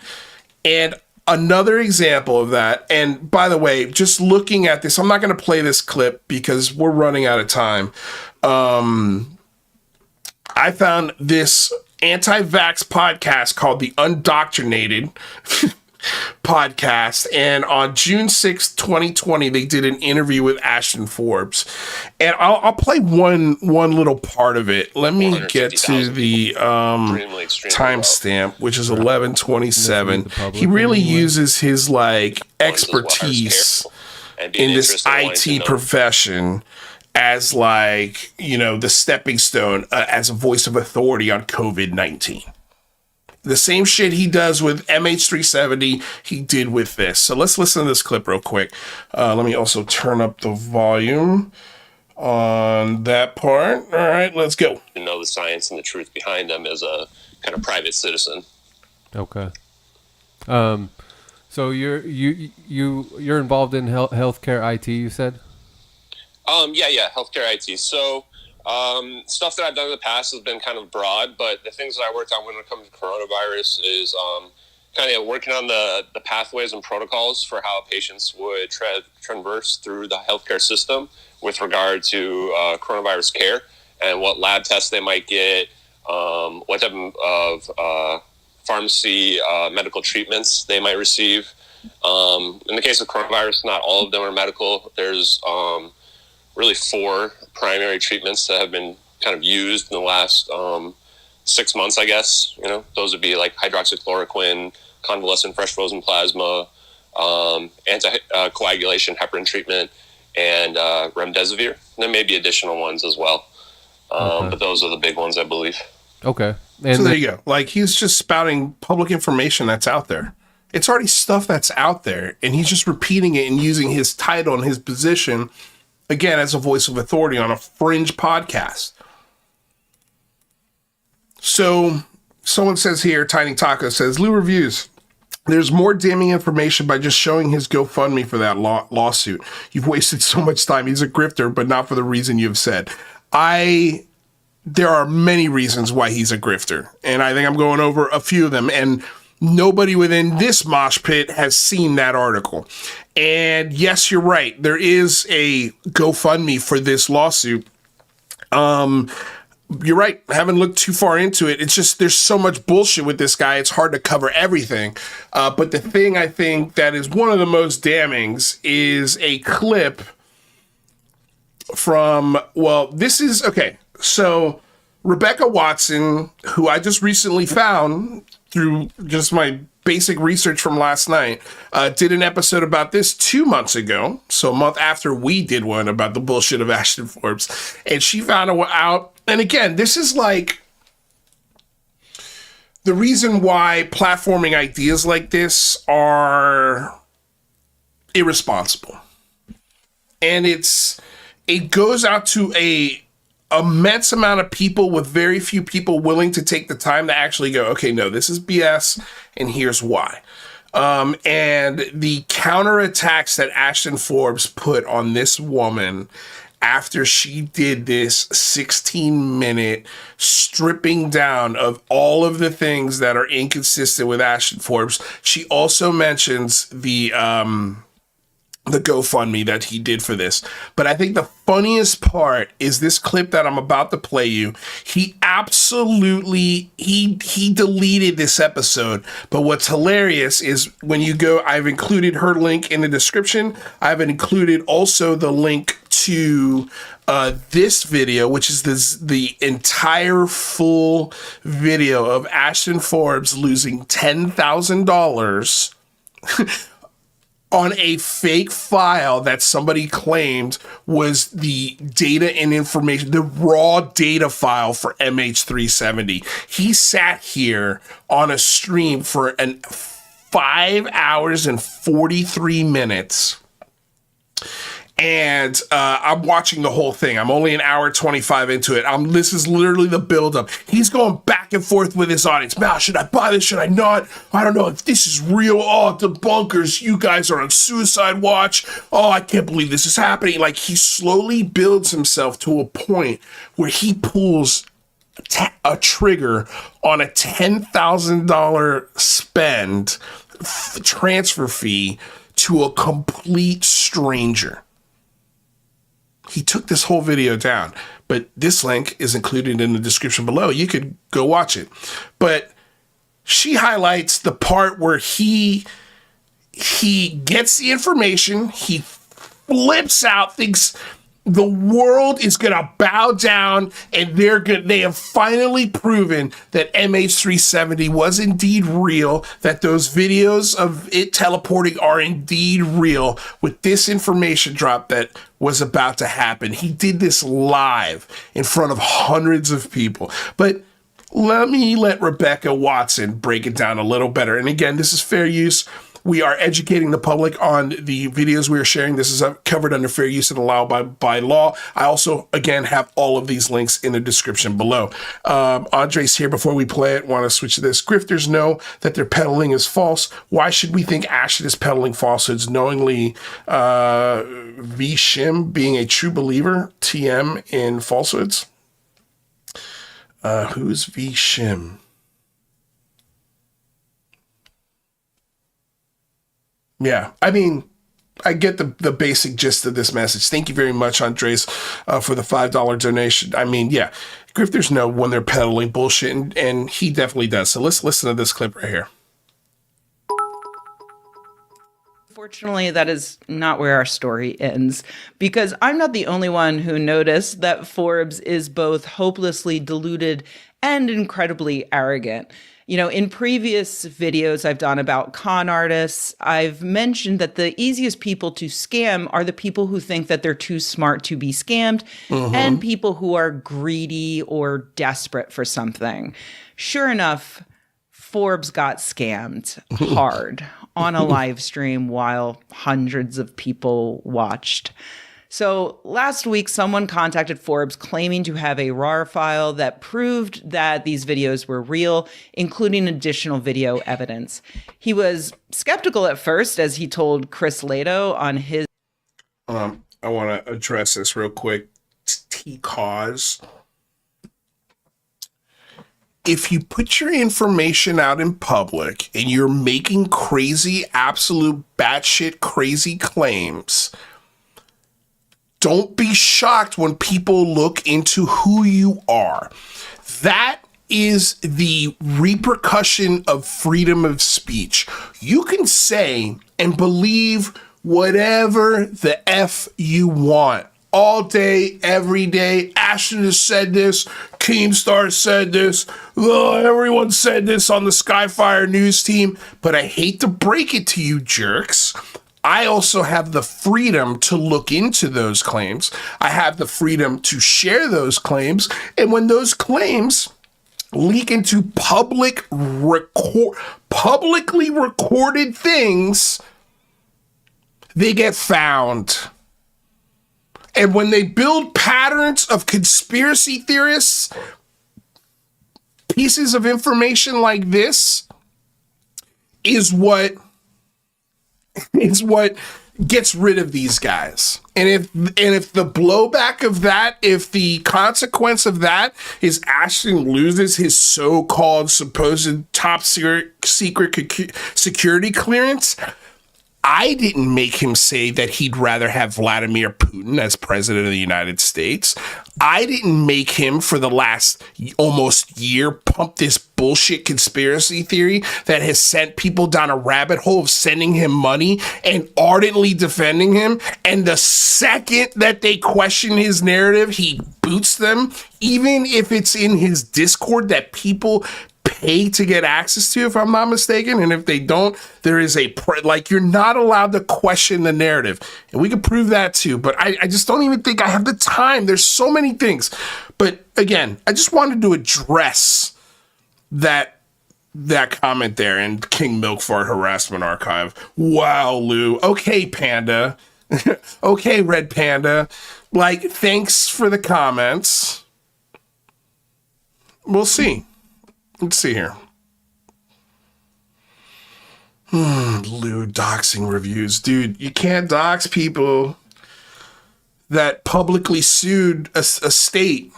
And another example of that, and by the way, just looking at this, I'm not going to play this clip because we're running out of time. I found this anti-vax podcast called The Undoctrinated podcast, and on June 6th, 2020, they did an interview with Ashton Forbes, and I'll play one little part of it. Let me get to the timestamp, which is 11:27. He really uses his expertise in this IT profession as the stepping stone as a voice of authority on COVID-19. The same shit he does with MH370, he did with this. So let's listen to this clip real quick. Let me also turn up the volume on that part. All right, let's go. To know the science and the truth behind them as a kind of private citizen. Okay. So you're involved in healthcare IT, you said? Yeah, healthcare IT. So stuff that I've done in the past has been kind of broad, but the things that I worked on when it comes to coronavirus is kind of working on the pathways and protocols for how patients would traverse through the healthcare system with regard to coronavirus care and what lab tests they might get, what type of pharmacy medical treatments they might receive. In the case of coronavirus, not all of them are medical. There's really 4 primary treatments that have been kind of used in the last 6 months, I guess. Those would be like hydroxychloroquine, convalescent fresh frozen plasma, anticoagulation heparin treatment, and remdesivir. And there may be additional ones as well. But those are the big ones, I believe. Okay. And so there you go. He's just spouting public information that's out there. It's already stuff that's out there, and he's just repeating it and using his title and his position, again, as a voice of authority on a fringe podcast. So someone says here, Tiny Taco says, Lou reviews. There's more damning information by just showing his GoFundMe for that lawsuit. You've wasted so much time. He's a grifter, but not for the reason you've said. There are many reasons why he's a grifter, and I think I'm going over a few of them, and nobody within this mosh pit has seen that article. And yes, you're right. There is a GoFundMe for this lawsuit. You're right. I haven't looked too far into it. It's just there's so much bullshit with this guy. It's hard to cover everything. But the thing I think that is one of the most damnings is a clip from, well, this is, okay. So Rebecca Watson, who I just recently found through just my basic research from last night, did an episode about this 2 months ago. So a month after we did one about the bullshit of Ashton Forbes. And she found out. And again, this is like the reason why platforming ideas like this are irresponsible. And it goes out to a immense amount of people with very few people willing to take the time to actually go, okay, no, this is BS, and here's why. And the counterattacks that Ashton Forbes put on this woman after she did this 16-minute stripping down of all of the things that are inconsistent with Ashton Forbes. She also mentions the GoFundMe that he did for this. But I think the funniest part is this clip that I'm about to play you. He absolutely, he deleted this episode. But what's hilarious is when you go, I've included her link in the description. I've included also the link to this video, which is the entire full video of Ashton Forbes losing $10,000 on a fake file that somebody claimed was the data and information, the raw data file for MH370. He sat here on a stream for 5 hours and 43 minutes. And I'm watching the whole thing. I'm only an hour 25 into it. This is literally the buildup. He's going back and forth with his audience. Man, should I buy this? Should I not? I don't know if this is real. Oh, debunkers, you guys are on suicide watch. Oh, I can't believe this is happening. Like, he slowly builds himself to a point where he pulls a trigger on a $10,000 spend transfer fee to a complete stranger. He took this whole video down, but this link is included in the description below. You could go watch it. But she highlights the part where he gets the information, he flips out, thinks the world is going to bow down, and they have finally proven that MH370 was indeed real, that those videos of it teleporting are indeed real, with this information drop that was about to happen. He did this live in front of hundreds of people. But let Rebecca Watson break it down a little better. And again, this is fair use. We are educating the public on the videos we are sharing. This is covered under fair use and allowed by law. I also, again, have all of these links in the description below. Andres here. Before we play it, want to switch to this. Grifters know that their peddling is false. Why should we think Ashton is peddling falsehoods knowingly? V. Shim being a true believer, TM in falsehoods. Who's V. Shim? Yeah, I mean, I get the basic gist of this message. Thank you very much, Andres, for the $5 donation. I mean, yeah, grifters know when they're peddling bullshit, and he definitely does. So let's listen to this clip right here. Fortunately, that is not where our story ends, because I'm not the only one who noticed that Forbes is both hopelessly deluded and incredibly arrogant. You know, in previous videos I've done about con artists, I've mentioned that the easiest people to scam are the people who think that they're too smart to be scammed, and people who are greedy or desperate for something. Sure enough, Forbes got scammed hard on a live stream while hundreds of people watched. So last week, someone contacted Forbes claiming to have a RAR file that proved that these videos were real, including additional video evidence. He was skeptical at first, as he told Chris Lato on his... I want to address this real quick. T-cause. If you put your information out in public and you're making crazy, absolute batshit crazy claims, don't be shocked when people look into who you are. That is the repercussion of freedom of speech. You can say and believe whatever the F you want. All day, every day. Ashton has said this. Keemstar said this. Everyone said this on the Skyfire news team. But I hate to break it to you jerks. I also have the freedom to look into those claims. I have the freedom to share those claims. And when those claims leak into publicly recorded things, they get found. And when they build patterns of conspiracy theorists, pieces of information like this is what gets rid of these guys. And if the blowback of that, if the consequence of that is Ashton loses his so-called supposed top secret security clearance, I didn't make him say that he'd rather have Vladimir Putin as president of the United States. I didn't make him, for the last almost year, pump this bullshit conspiracy theory that has sent people down a rabbit hole of sending him money and ardently defending him. And the second that they question his narrative, he boots them, even if it's in his Discord that people pay to get access to, if I'm not mistaken. And if they don't, there is you're not allowed to question the narrative. And we can prove that too. But I just don't even think I have the time. There's so many things. But again, I just wanted to address that comment there in King Milkfart Harassment Archive. Wow, Lou. Okay, Panda. Okay, Red Panda. Thanks for the comments. We'll see. Let's see here. Lou doxing reviews. Dude, you can't dox people that publicly sued a state.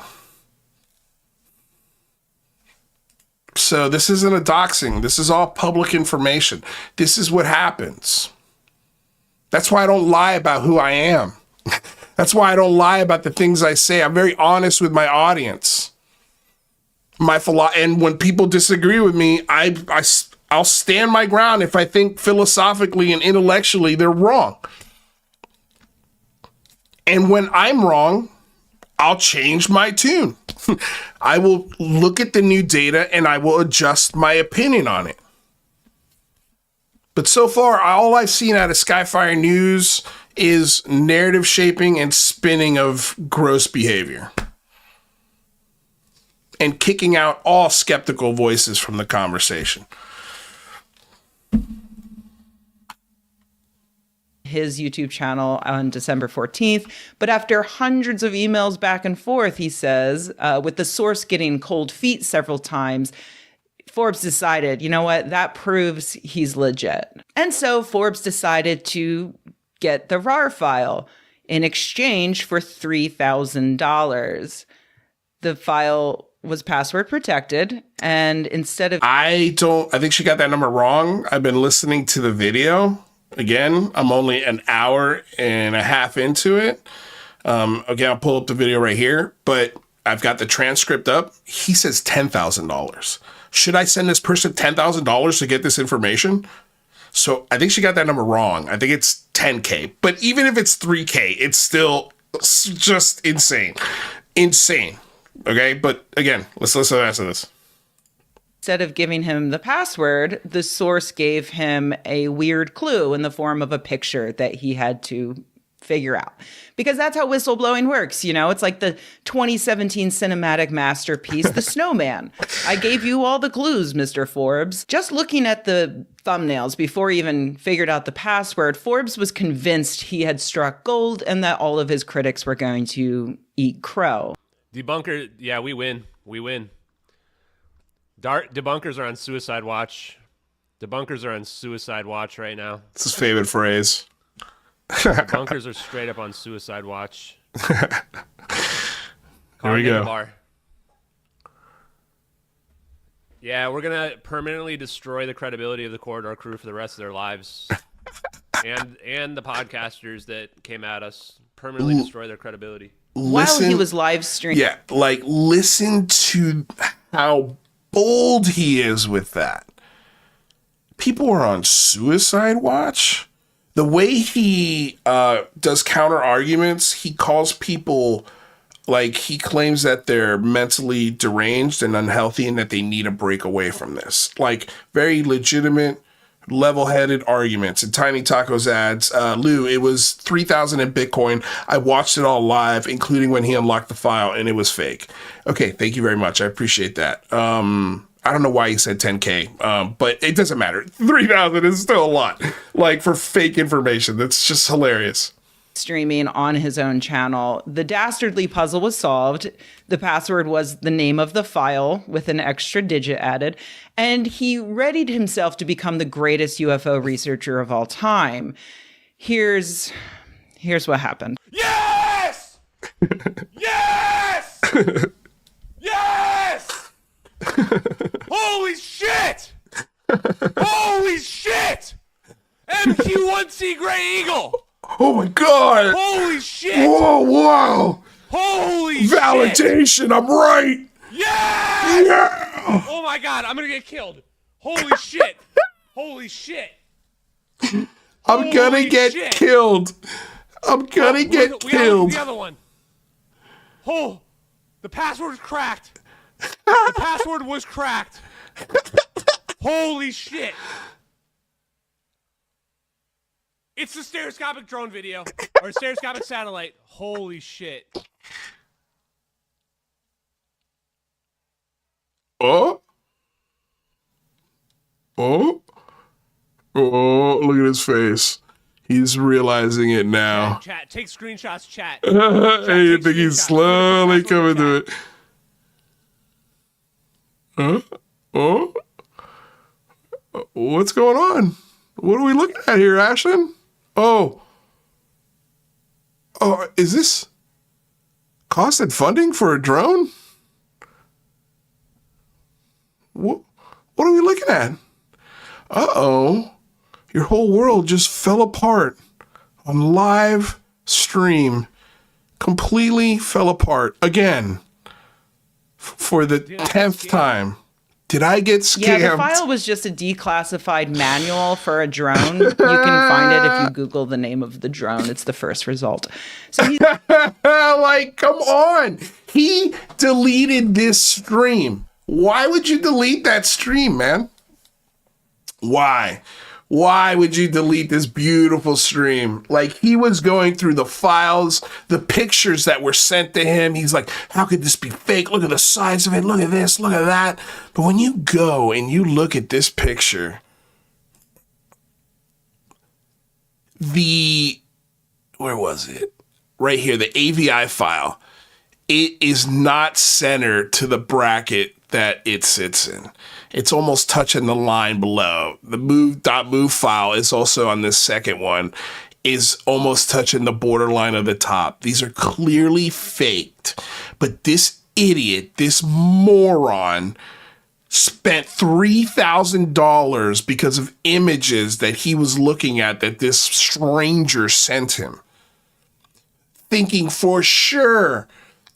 So this isn't a doxing. This is all public information. This is what happens. That's why I don't lie about who I am. That's why I don't lie about the things I say. I'm very honest with my audience. And when people disagree with me, I'll stand my ground if I think philosophically and intellectually they're wrong. And when I'm wrong, I'll change my tune. I will look at the new data and I will adjust my opinion on it. But so far, all I've seen out of Skyfire News is narrative shaping and spinning of gross behavior. And kicking out all skeptical voices from the conversation. His YouTube channel on December 14th. But after hundreds of emails back and forth, he says, with the source getting cold feet several times, Forbes decided, you know what, that proves he's legit. And so Forbes decided to get the RAR file in exchange for $3,000. The file was password protected, and instead of... I think she got that number wrong. I've been listening to the video. Again, I'm only an hour and a half into it. Again, I'll pull up the video right here, but I've got the transcript up. He says $10,000. Should I send this person $10,000 to get this information? So I think she got that number wrong. I think it's 10K, but even if it's 3K, it's still just insane. Insane. Okay, but again, let's listen to the rest of this. Instead of giving him the password, the source gave him a weird clue in the form of a picture that he had to figure out. Because that's how whistleblowing works, you know? It's like the 2017 cinematic masterpiece, The Snowman. I gave you all the clues, Mr. Forbes. Just looking at the thumbnails before he even figured out the password, Forbes was convinced he had struck gold and that all of his critics were going to eat crow. Debunker, yeah, we win. We win. Debunkers are on suicide watch. Debunkers are on suicide watch right now. It's his favorite phrase. Debunkers are straight up on suicide watch. There we go. Bar. Yeah, we're going to permanently destroy the credibility of the Corridor Crew for the rest of their lives. and the podcasters that came at us. Permanently destroy their credibility. While he was live streaming. Yeah, like, listen to how bold he is with that. People are on suicide watch. The way he does counter arguments, he calls people, like, he claims that they're mentally deranged and unhealthy and that they need a break away from this. Like, very legitimate, level-headed arguments. And Tiny Tacos adds, Lou, it was 3,000 in Bitcoin. I watched it all live, including when he unlocked the file, and it was fake. Okay, thank you very much. I appreciate that. I don't know why he said 10K, but it doesn't matter. 3,000 is still a lot, like, for fake information. That's just hilarious. Streaming on his own channel. The dastardly puzzle was solved. The password was the name of the file with an extra digit added. And he readied himself to become the greatest UFO researcher of all time. Here's what happened. Yes! Yes! Yes! Holy shit! Holy shit! MQ-1C Gray Eagle! Oh my God! Holy shit! Whoa, wow! Holy Validation, shit! I'm right! Yes! Yeah! Oh my God, I'm gonna get killed. Holy shit! Holy shit! I'm gonna get killed. I'm gonna get killed. The other one. Oh, the password is cracked. The password was cracked. Holy shit. It's the stereoscopic drone video, or stereoscopic satellite. Holy shit. Oh. Oh. Oh, look at his face. He's realizing it now. Chat, take screenshots, chat. I think he's slowly coming to it. Huh? Oh? What's going on? What are we looking at here, Ashton? Oh. Oh, is this cost and funding for a drone? What are we looking at? Uh-oh. Your whole world just fell apart on live stream. Completely fell apart again for the 10th time. Did I get scammed? Yeah, the file was just a declassified manual for a drone. You can find it if you Google the name of the drone. It's the first result. So he's like, come on. He deleted this stream. Why would you delete that stream, man? Why? Why would you delete this beautiful stream? Like, he was going through the files, the pictures that were sent to him. He's like, how could this be fake? Look at the size of it. Look at this. Look at that. But when you go and you look at this picture, where was it? Right here, the AVI file. It is not centered to the bracket that it sits in. It's almost touching the line below. The move.move file is also on this second one, is almost touching the borderline of the top. These are clearly faked. But this idiot, this moron, spent $3,000 because of images that he was looking at that this stranger sent him, thinking for sure.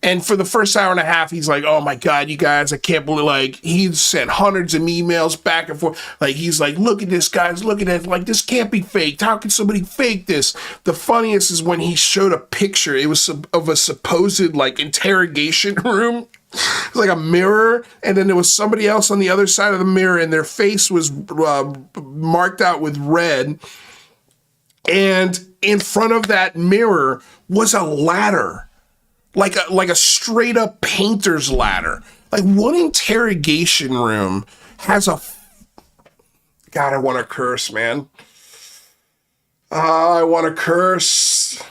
And for the first hour and a half, he's like, oh my God, you guys, I can't believe, like, he sent hundreds of emails back and forth. Like, he's like, look at this, guys, look at it. Like, this can't be faked. How can somebody fake this? The funniest is when he showed a picture. It was of a supposed, like, interrogation room. It was like a mirror. And then there was somebody else on the other side of the mirror, and their face was marked out with red. And in front of that mirror was a ladder, like a straight up painter's ladder. Like, what interrogation room has a... God, I want to curse, man. I want to curse.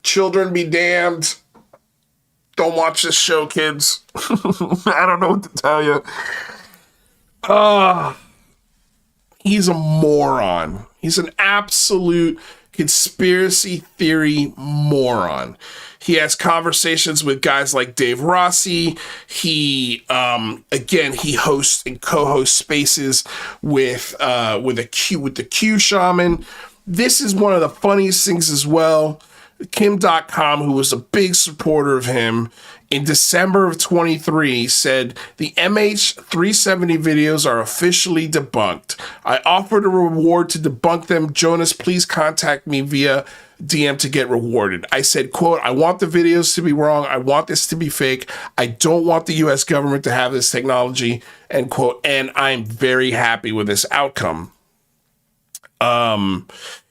Children be damned. Don't watch this show, kids. I don't know what to tell you. He's a moron. He's an absolute conspiracy theory moron. He has conversations with guys like Dave Rossi. He hosts and co-hosts spaces with the Q Shaman. This is one of the funniest things as well. Kim.com, who was a big supporter of him, in December of 23 said, the MH370 videos are officially debunked. I offered a reward to debunk them. Jonas, please contact me via DM to get rewarded. I said, quote, I want the videos to be wrong. I want this to be fake. I don't want the US government to have this technology, end quote. And I'm very happy with this outcome.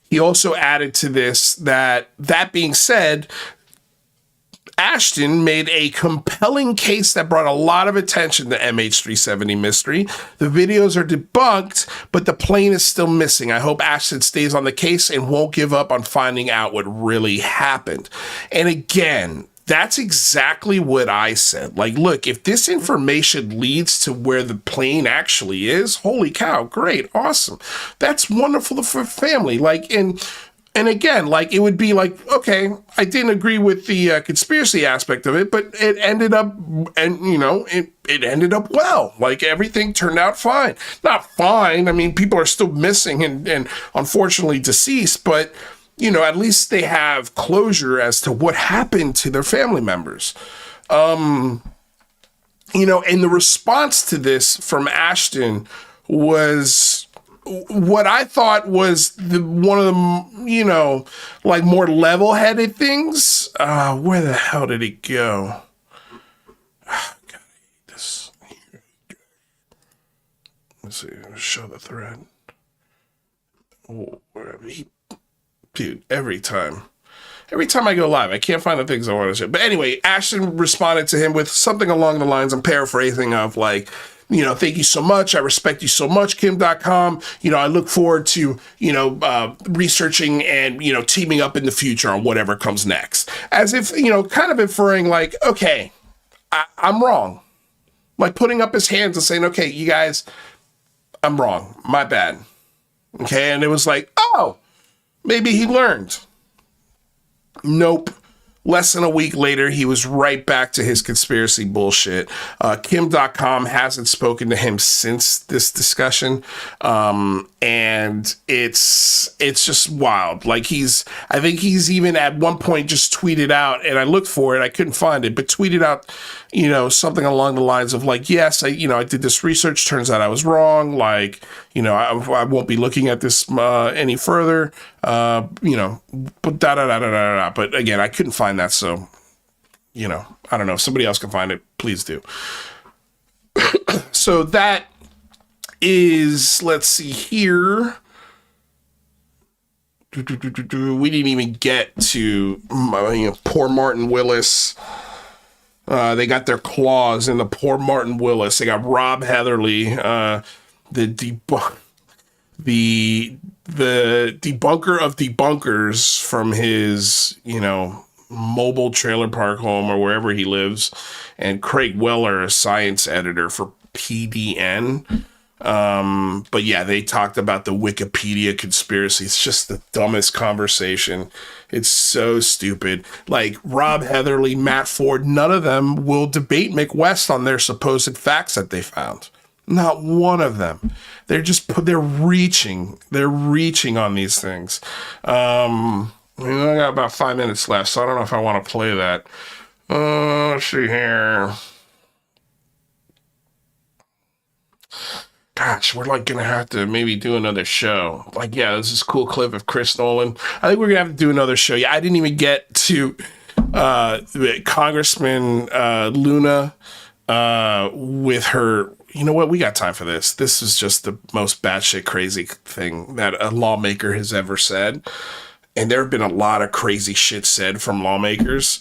He also added to this that being said, Ashton made a compelling case that brought a lot of attention to MH370 mystery. The videos are debunked, but the plane is still missing. I hope Ashton stays on the case and won't give up on finding out what really happened. And again, that's exactly what I said. Like, look, if this information leads to where the plane actually is, holy cow, great, awesome. That's wonderful for family. Like, and again, like, it would be like, okay, I didn't agree with the conspiracy aspect of it, but it ended up, and it ended up well. Like, everything turned out fine. Not fine. I mean, people are still missing and unfortunately deceased, but at least they have closure as to what happened to their family members. And the response to this from Ashton was what I thought was one of the, like, more level-headed things. Where the hell did it go? God, I hate this. Let's see. Show the thread. Oh, dude, every time I go live, I can't find the things I want to say. But anyway, Ashton responded to him with something along the lines, I'm paraphrasing, of like, thank you so much. I respect you so much, Kim.com. I look forward to, researching and, teaming up in the future on whatever comes next. As if, kind of inferring like, okay, I'm wrong. Like, putting up his hands and saying, okay, you guys, I'm wrong. My bad. Okay. And it was like, oh, maybe he learned. Nope. Less than a week later, he was right back to his conspiracy bullshit. Kim.com hasn't spoken to him since this discussion. And it's just wild. Like, I think he's even at one point just tweeted out, and I looked for it, I couldn't find it, but tweeted out, something along the lines of like, yes, I did this research. Turns out I was wrong. Like, I won't be looking at this any further. But But again, I couldn't find that. So, I don't know if somebody else can find it, please do. So that is, let's see here. We didn't even get to poor Martin Willis. They got their claws in the poor Martin Willis. They got Rob Heatherly, the debunker of debunkers from his, mobile trailer park home or wherever he lives, and Craig Weller, a science editor for PDN. But yeah, they talked about the Wikipedia conspiracy. It's just the dumbest conversation. It's so stupid. Like, Rob Heatherly, Matt Ford, none of them will debate McWest on their supposed facts that they found. Not one of them. They're reaching on these things. I got about 5 minutes left, so I don't know if I want to play that. Let's see here. Gosh, we're like going to have to maybe do another show. Like, yeah, this is a cool clip of Chris Nolan. I think we're going to have to do another show. Yeah, I didn't even get to Congressman Luna with her. You know what? We got time for this. This is just the most batshit crazy thing that a lawmaker has ever said. And there have been a lot of crazy shit said from lawmakers.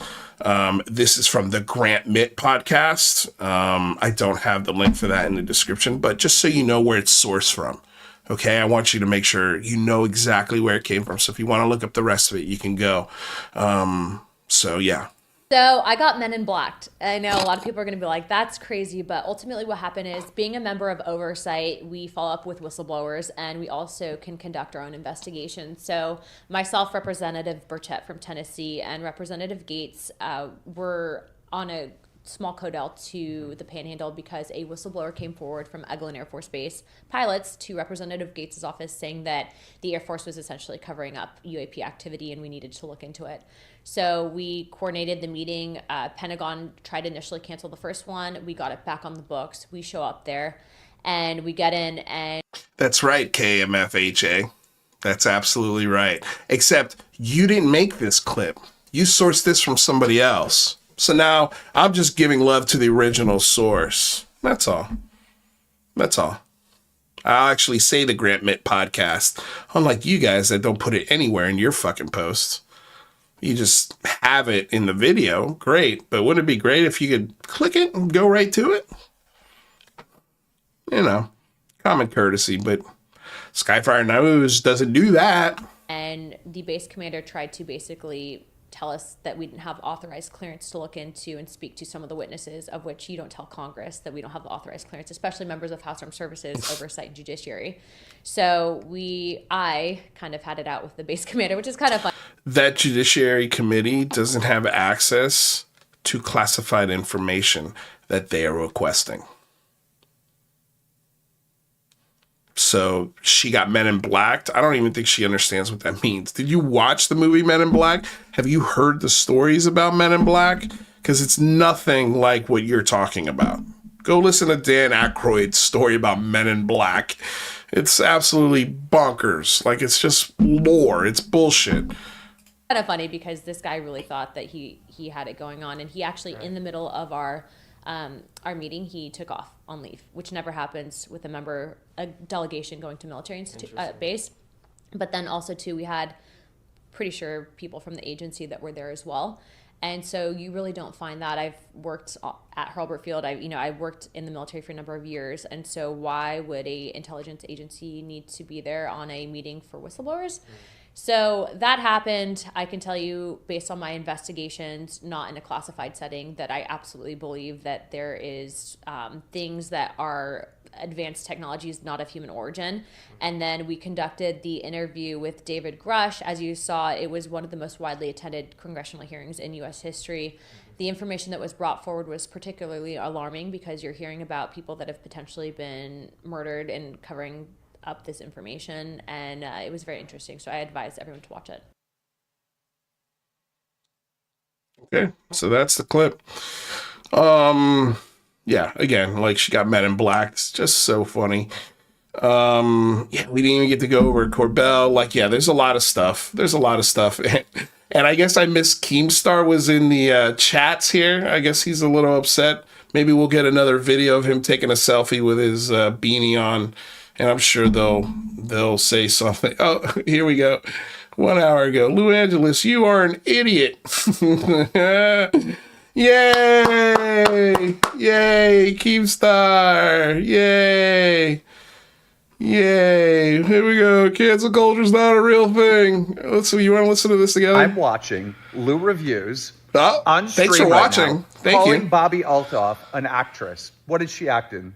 This is from the Grant Mitt podcast. I don't have the link for that in the description, but just so you know where it's sourced from. Okay, I want you to make sure you know exactly where it came from. So if you want to look up the rest of it, you can go. So yeah. So I got Men in Blacked. I know a lot of people are going to be like, that's crazy. But ultimately what happened is, being a member of Oversight, we follow up with whistleblowers, and we also can conduct our own investigation. So myself, Representative Burchett from Tennessee, and Representative Gates were on a small codel to the Panhandle because a whistleblower came forward from Eglin Air Force Base pilots to Representative Gates' office saying that the Air Force was essentially covering up UAP activity and we needed to look into it. So we coordinated the meeting. Pentagon tried to initially cancel the first one. We got it back on the books. We show up there and we get in and... That's right, KMFHA. That's absolutely right. Except you didn't make this clip. You sourced this from somebody else. So now I'm just giving love to the original source. That's all. That's all. I'll actually say the Grant Mitt podcast, unlike you guys that don't put it anywhere in your fucking posts. You just have it in the video. Great. But wouldn't it be great if you could click it and go right to it? You know, common courtesy, but Skyfire News doesn't do that. And the base commander tried to basically tell us that we didn't have authorized clearance to look into and speak to some of the witnesses, of which you don't tell Congress that we don't have the authorized clearance, especially members of House Armed Services, Oversight, and Judiciary. So I kind of had it out with the base commander, which is kind of fun. That Judiciary Committee doesn't have access to classified information that they are requesting. So she got Men in Black. I don't even think she understands what that means. Did you watch the movie Men in Black? Have you heard the stories about Men in Black? Because it's nothing like what you're talking about. Go listen to Dan Aykroyd's story about Men in Black. It's absolutely bonkers. Like, it's just lore. It's bullshit. Kind of funny because this guy really thought that he had it going on, and he actually, in the middle of our meeting, he took off on leave, which never happens with a delegation going to military base. But then also too, we had pretty sure people from the agency that were there as well. And so you really don't find that. I've worked at Hurlburt Field. I worked in the military for a number of years. And so why would a intelligence agency need to be there on a meeting for whistleblowers? So that happened. I can tell you, based on my investigations, not in a classified setting, that I absolutely believe that there is things that are advanced technologies not of human origin. And then we conducted the interview with David Grush. As you saw, it was one of the most widely attended congressional hearings in U.S. history. The information that was brought forward was particularly alarming because you're hearing about people that have potentially been murdered and covering up this information, and it was very interesting. So I advise everyone to watch it. Okay, so that's the clip. Yeah, again, like, she got Men in Black. It's just so funny. Yeah, we didn't even get to go over Corbell. Like, yeah, there's a lot of stuff. And I guess I missed Keemstar was in the chats here. I guess he's a little upset. Maybe we'll get another video of him taking a selfie with his beanie on. And I'm sure they'll say something. Oh, here we go. 1 hour ago. Lou Angeles, you are an idiot. Yay! Yay! Keemstar! Yay! Yay! Here we go. Cancel culture's not a real thing. Let's see. You want to listen to this together? I'm watching Lou Reviews. Oh, on thanks for watching. Right now, Thank calling you. Bobby Altoff an actress. What did she act in?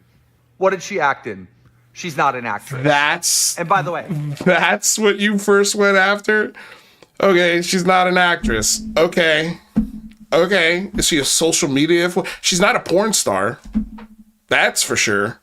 She's not an actress. And by the way, that's what you first went after? Okay, she's not an actress. Okay. Is she a social media influencer? She's not a porn star. That's for sure.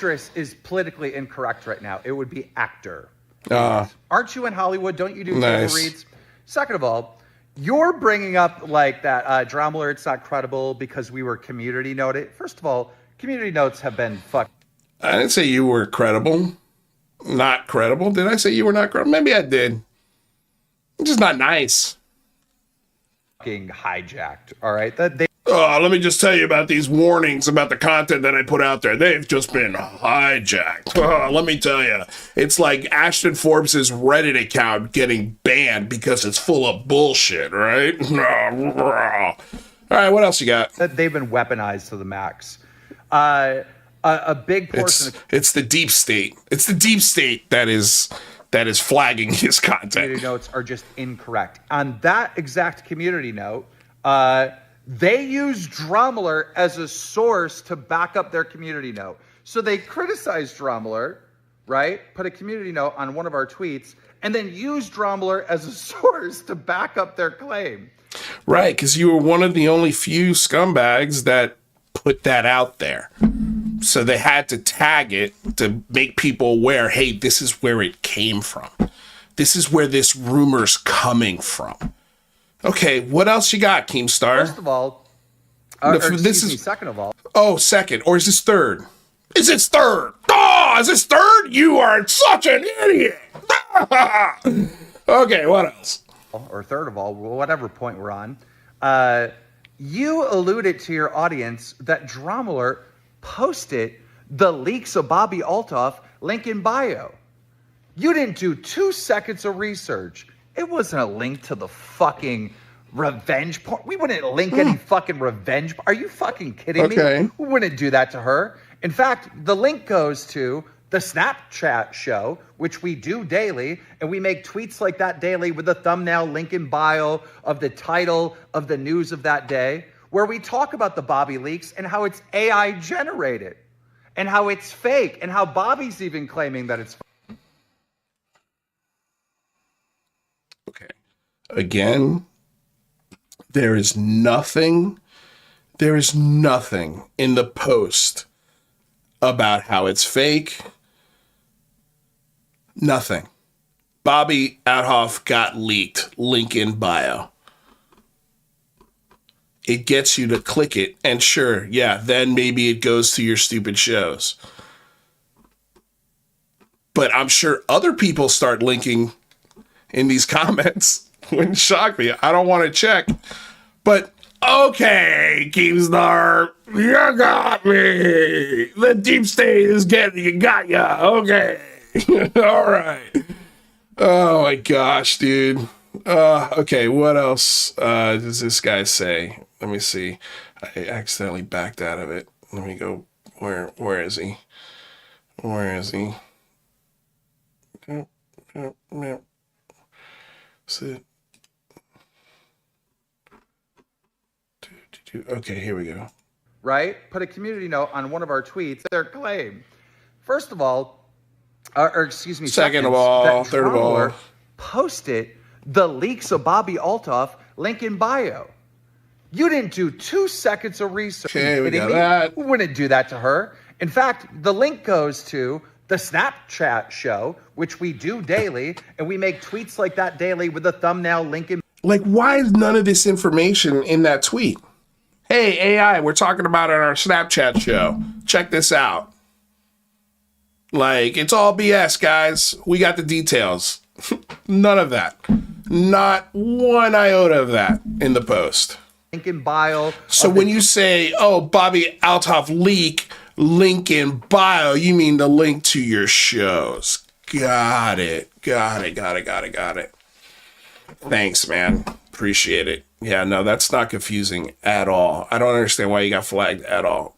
actress is politically incorrect right now. It would be actor. Aren't you in Hollywood? Don't you do table reads? Second of all, you're bringing up like that drama alert's not credible because we were community noted. First of all, community notes have been fucked. I didn't say you were credible. Not credible. Did I say you were not credible? Maybe I did. It's just not nice. Hijacked. All right. Let me just tell you about these warnings about the content that I put out there. They've just been hijacked. Let me tell you. It's like Ashton Forbes' Reddit account getting banned because it's full of bullshit, right? All right, what else you got? They've been weaponized to the max. A big portion it's the deep state. It's the deep state that is flagging his content. Community notes are just incorrect. On that exact community note, they use Dromler as a source to back up their community note. So they criticized Dromler, right? Put a community note on one of our tweets, and then use Dromler as a source to back up their claim. Right, because you were one of the only few scumbags that put that out there. So they had to tag it to make people aware, hey, this is where it came from. This is where this rumor's coming from. Okay, what else you got, Keemstar? First of all, second of all. Oh, second, or is this third? Is this third? Oh, is this third? You are such an idiot. Okay, what else? Or third of all, whatever point we're on. You alluded to your audience that Dromler posted the leaks of Bobby Altoff link in bio. You didn't do 2 seconds of research. It wasn't a link to the fucking revenge porn. We wouldn't link any fucking revenge. Are you fucking kidding me? We wouldn't do that to her. In fact, the link goes to the Snapchat show, which we do daily, and we make tweets like that daily with the thumbnail link in bio of the title of the news of that day, where we talk about the Bobby leaks and how it's AI generated and how it's fake and how Bobby's even claiming that it's fake. Okay. Again, there is nothing in the post about how it's fake. Nothing. Bobby Altoff got leaked. Link in bio. It gets you to click it, and sure, yeah, then maybe it goes to your stupid shows. But I'm sure other people start linking in these comments. Wouldn't shock me. I don't want to check. But, okay, Keemstar, you got me. The deep state is getting you. Got ya. Okay. All right. Oh, my gosh, dude. Okay, what else does this guy say? Let me see. I accidentally backed out of it. Let me go. Where is he? Where is he? Sit. Okay, here we go. Right? Put a community note on one of our tweets. Their claim. First of all, second of all, third of all, posted the leaks of Bobby Altoff link in bio. You didn't do 2 seconds of research. Okay, we got that. We wouldn't do that to her. In fact, the link goes to the Snapchat show, which we do daily, and we make tweets like that daily with the thumbnail link in. Like, why is none of this information in that tweet? Hey, AI, we're talking about it on our Snapchat show. Check this out. Like, it's all BS, guys. We got the details. None of that. Not one iota of that in the post. Link in bio. So when you say, oh, Bobby Altoff leak, link in bio, you mean the link to your shows. Got it. Thanks, man. Appreciate it. Yeah, no, that's not confusing at all. I don't understand why you got flagged at all.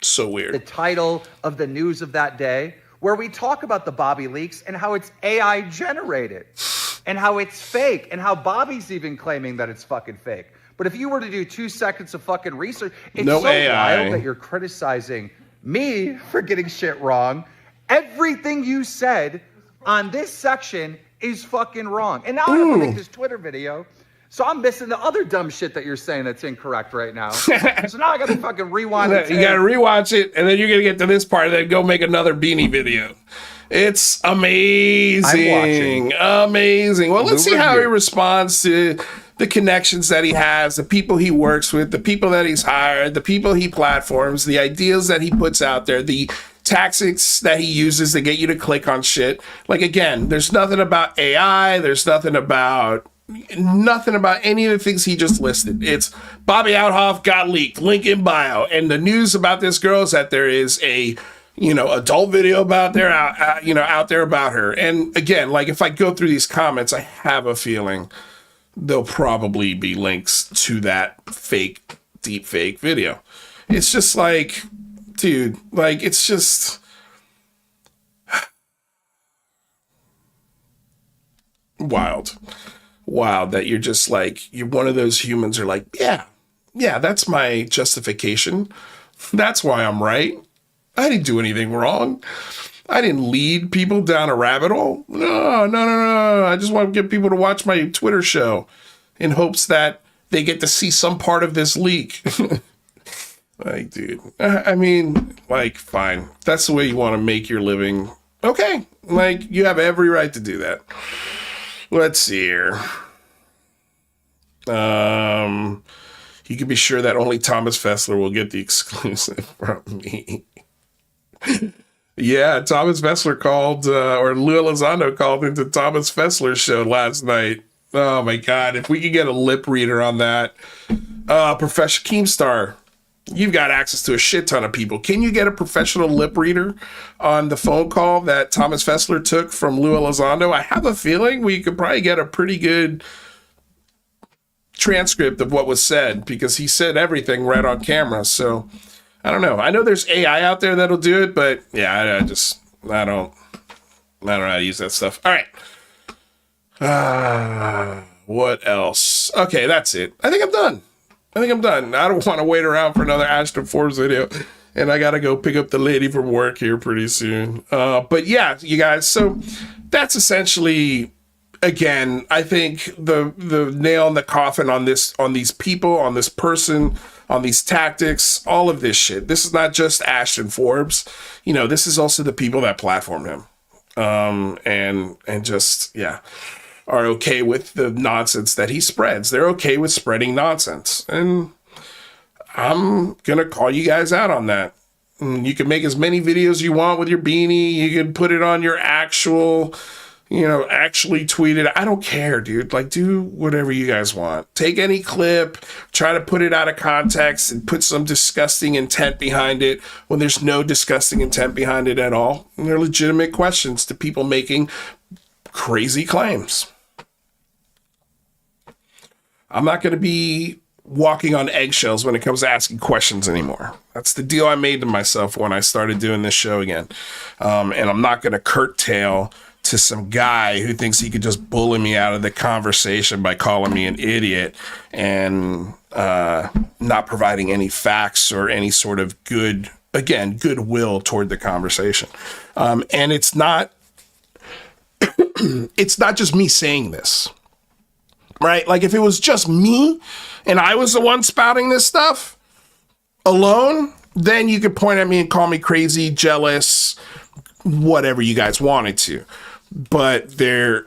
So weird. The title of the news of that day, where we talk about the Bobby leaks and how it's AI generated and how it's fake and how Bobby's even claiming that it's fucking fake. But if you were to do 2 seconds of fucking research, it's so wild that you're criticizing me for getting shit wrong. Everything you said on this section is fucking wrong. And now I have to make this Twitter video, so I'm missing the other dumb shit that you're saying that's incorrect right now. So now I got to fucking rewind it. You got to rewatch it, and then you're going to get to this part, and then go make another beanie video. It's amazing. Amazing. Well, let's see how he responds to the connections that he has, the people he works with, the people that he's hired, the people he platforms, the ideas that he puts out there, the tactics that he uses to get you to click on shit. Like, again, there's nothing about AI. There's nothing about any of the things he just listed. It's Bobby Outhoff got leaked, link in bio. And the news about this girl is that there is a, adult video out there about her. And again, like, if I go through these comments, I have a feeling there'll probably be links to that deep fake video. It's just like, dude, like, it's just wild that you're just like, you're one of those humans are like, yeah, that's my justification. That's why I'm right. I didn't do anything wrong. I didn't lead people down a rabbit hole. No. I just want to get people to watch my Twitter show in hopes that they get to see some part of this leak. Like, dude, I mean, like, fine. If that's the way you want to make your living. Okay. Like, you have every right to do that. Let's see here. You can be sure that only Thomas Fessler will get the exclusive from me. Yeah, Thomas Fessler called, or Lou Elizondo called into Thomas Fessler's show last night. Oh my God, if we could get a lip reader on that. Professor Keemstar, you've got access to a shit ton of people. Can you get a professional lip reader on the phone call that Thomas Fessler took from Lou Elizondo? I have a feeling we could probably get a pretty good transcript of what was said, because he said everything right on camera. So I don't know. I know there's AI out there that'll do it, but yeah, I don't know how to use that stuff. All right. What else? Okay, that's it. I think I'm done. I don't want to wait around for another Ashton Forbes video, and I got to go pick up the lady from work here pretty soon. But yeah, you guys, so that's essentially, again, I think the nail in the coffin on these people, on this person, on these tactics, all of this shit. This is not just Ashton Forbes. This is also the people that platform him. And just, yeah, are okay with the nonsense that he spreads. They're okay with spreading nonsense. And I'm going to call you guys out on that. You can make as many videos you want with your beanie. You can put it on your actually tweet it. I don't care, dude. Like, do whatever you guys want. Take any clip, try to put it out of context and put some disgusting intent behind it when there's no disgusting intent behind it at all. And they're legitimate questions to people making crazy claims. I'm not going to be walking on eggshells when it comes to asking questions anymore. That's the deal I made to myself when I started doing this show again. And I'm not going to curtail to some guy who thinks he could just bully me out of the conversation by calling me an idiot and not providing any facts or any sort of goodwill toward the conversation. And it's not just me saying this, right? Like, if it was just me and I was the one spouting this stuff alone, then you could point at me and call me crazy, jealous, whatever you guys wanted to. But the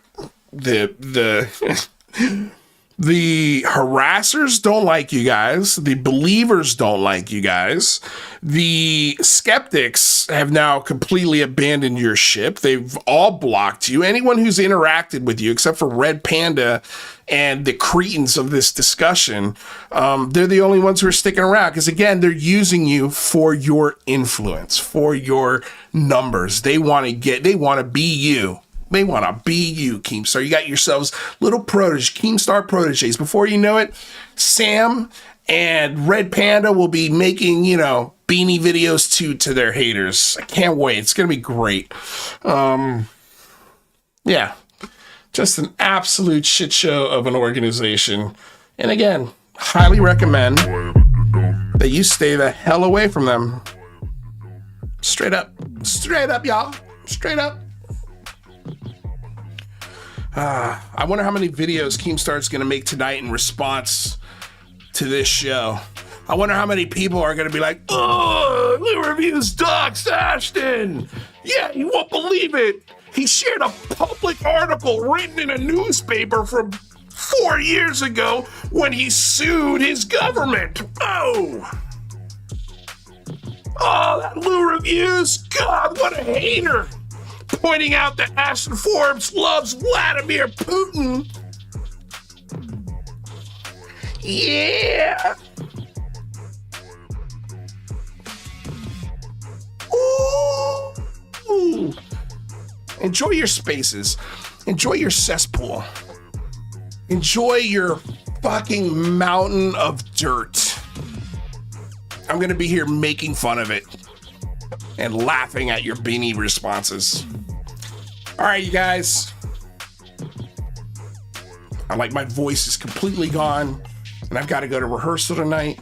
harassers don't like you guys. The believers don't like you guys. The skeptics have now completely abandoned your ship. They've all blocked you. Anyone who's interacted with you, except for Red Panda and the cretins of this discussion, they're the only ones who are sticking around. Because again, they're using you for your influence, for your numbers. They want to be you. They want to be you, Keemstar. You got yourselves little Keemstar proteges. Before you know it, Sam and Red Panda will be making, beanie videos to their haters. I can't wait. It's going to be great. Yeah, just an absolute shit show of an organization. And again, highly recommend that you stay the hell away from them. Straight up, y'all. Straight up. I wonder how many videos Keemstar's going to make tonight in response to this show. I wonder how many people are going to be like, "Oh, Lou reviews docs Ashton. Yeah, you won't believe it. He shared a public article written in a newspaper from 4 years ago when he sued his government. Oh, Oh, that Lou Reviews. God, what a hater. Pointing out that Ashton Forbes loves Vladimir Putin. Yeah. Ooh. Enjoy your spaces. Enjoy your cesspool. Enjoy your fucking mountain of dirt. I'm going to be here making fun of it and laughing at your beanie responses. All right, you guys. My voice is completely gone, and I've got to go to rehearsal tonight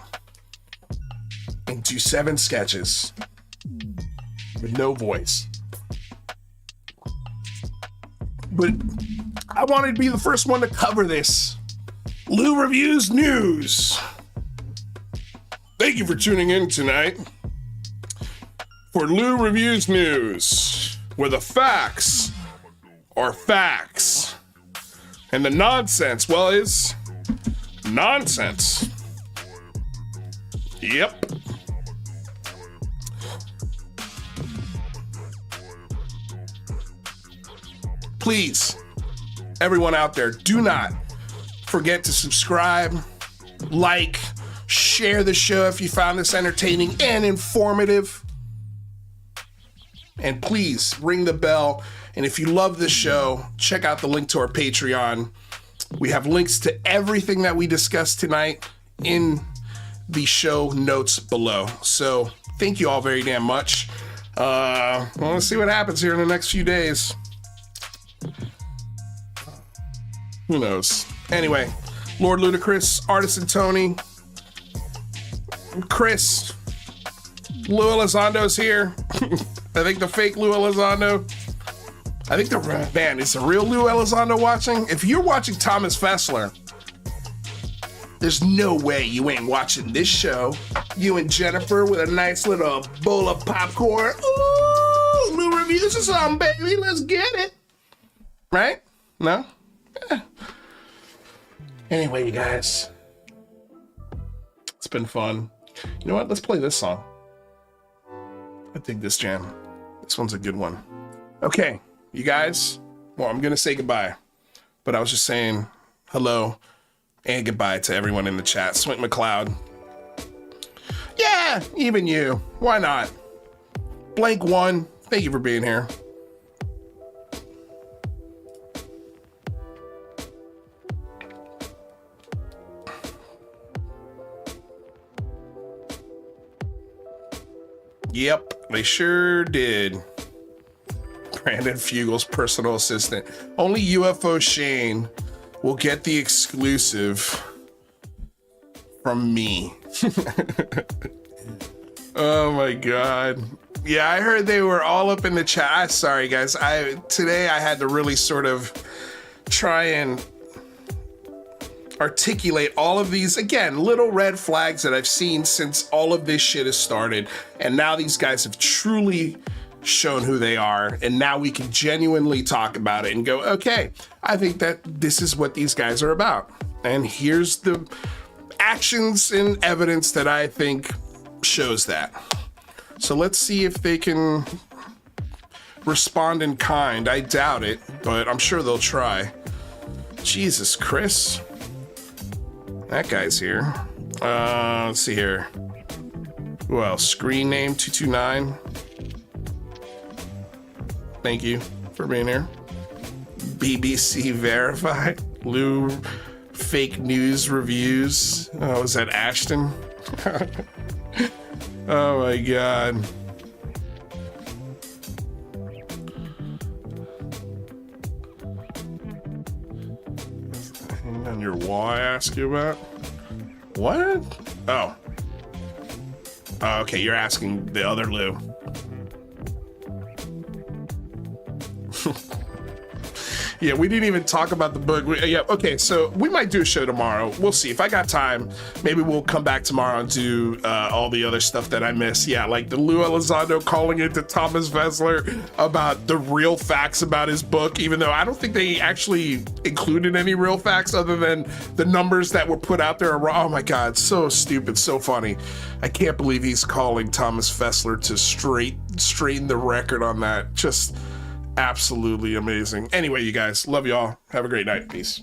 and do 7 sketches with no voice. But I wanted to be the first one to cover this. Lou Reviews News. Thank you for tuning in tonight for Lou Reviews News, where the facts are facts and the nonsense, well, is nonsense. Yep. Please, everyone out there, do not forget to subscribe, like, share the show if you found this entertaining and informative. And please ring the bell. And if you love this show, check out the link to our Patreon. We have links to everything that we discussed tonight in the show notes below. So thank you all very damn much. I want to see what happens here in the next few days. Who knows? Anyway, Lord Ludacris, Artisan Tony, Chris, Lou Elizondo's here. I think the fake Lou Elizondo. I think is the real Lou Elizondo watching? If you're watching Thomas Fessler, there's no way you ain't watching this show. You and Jennifer with a nice little bowl of popcorn. Ooh, Lou Reviews or something, baby. Let's get it. Right? No? Yeah. Anyway, you guys. It's been fun. You know what? Let's play this song. I dig this jam. This one's a good one. Okay, you guys. Well, I'm going to say goodbye. But I was just saying hello and goodbye to everyone in the chat. Swint McLeod. Yeah, even you. Why not? Blank One. Thank you for being here. Yep, they sure did. Brandon Fugel's personal assistant. Only UFO Shane will get the exclusive from me. Oh my God. Yeah, I heard they were all up in the chat. Sorry guys. Today I had to really sort of try and articulate all of these, again, little red flags that I've seen since all of this shit has started. And now these guys have truly shown who they are. And now we can genuinely talk about it and go, okay, I think that this is what these guys are about. And here's the actions and evidence that I think shows that. So let's see if they can respond in kind. I doubt it, but I'm sure they'll try. Jesus, Chris. That guy's here. Let's see here. Who else? Screen name 229. Thank you for being here. BBC Verified. Lou Fake News Reviews. Oh, was that Ashton? Oh my God. On your wall I ask you about? What? Oh. Oh, okay, you're asking the other Lou. Yeah, we didn't even talk about the book. Yeah, okay, so we might do a show tomorrow. We'll see. If I got time, maybe we'll come back tomorrow and do all the other stuff that I missed. Yeah, like the Lou Elizondo calling into Thomas Vessler about the real facts about his book, even though I don't think they actually included any real facts other than the numbers that were put out there. Oh my God, so stupid, so funny. I can't believe he's calling Thomas Vessler to straighten the record on that. Just absolutely amazing. Anyway, you guys, love y'all. Have a great night. Peace.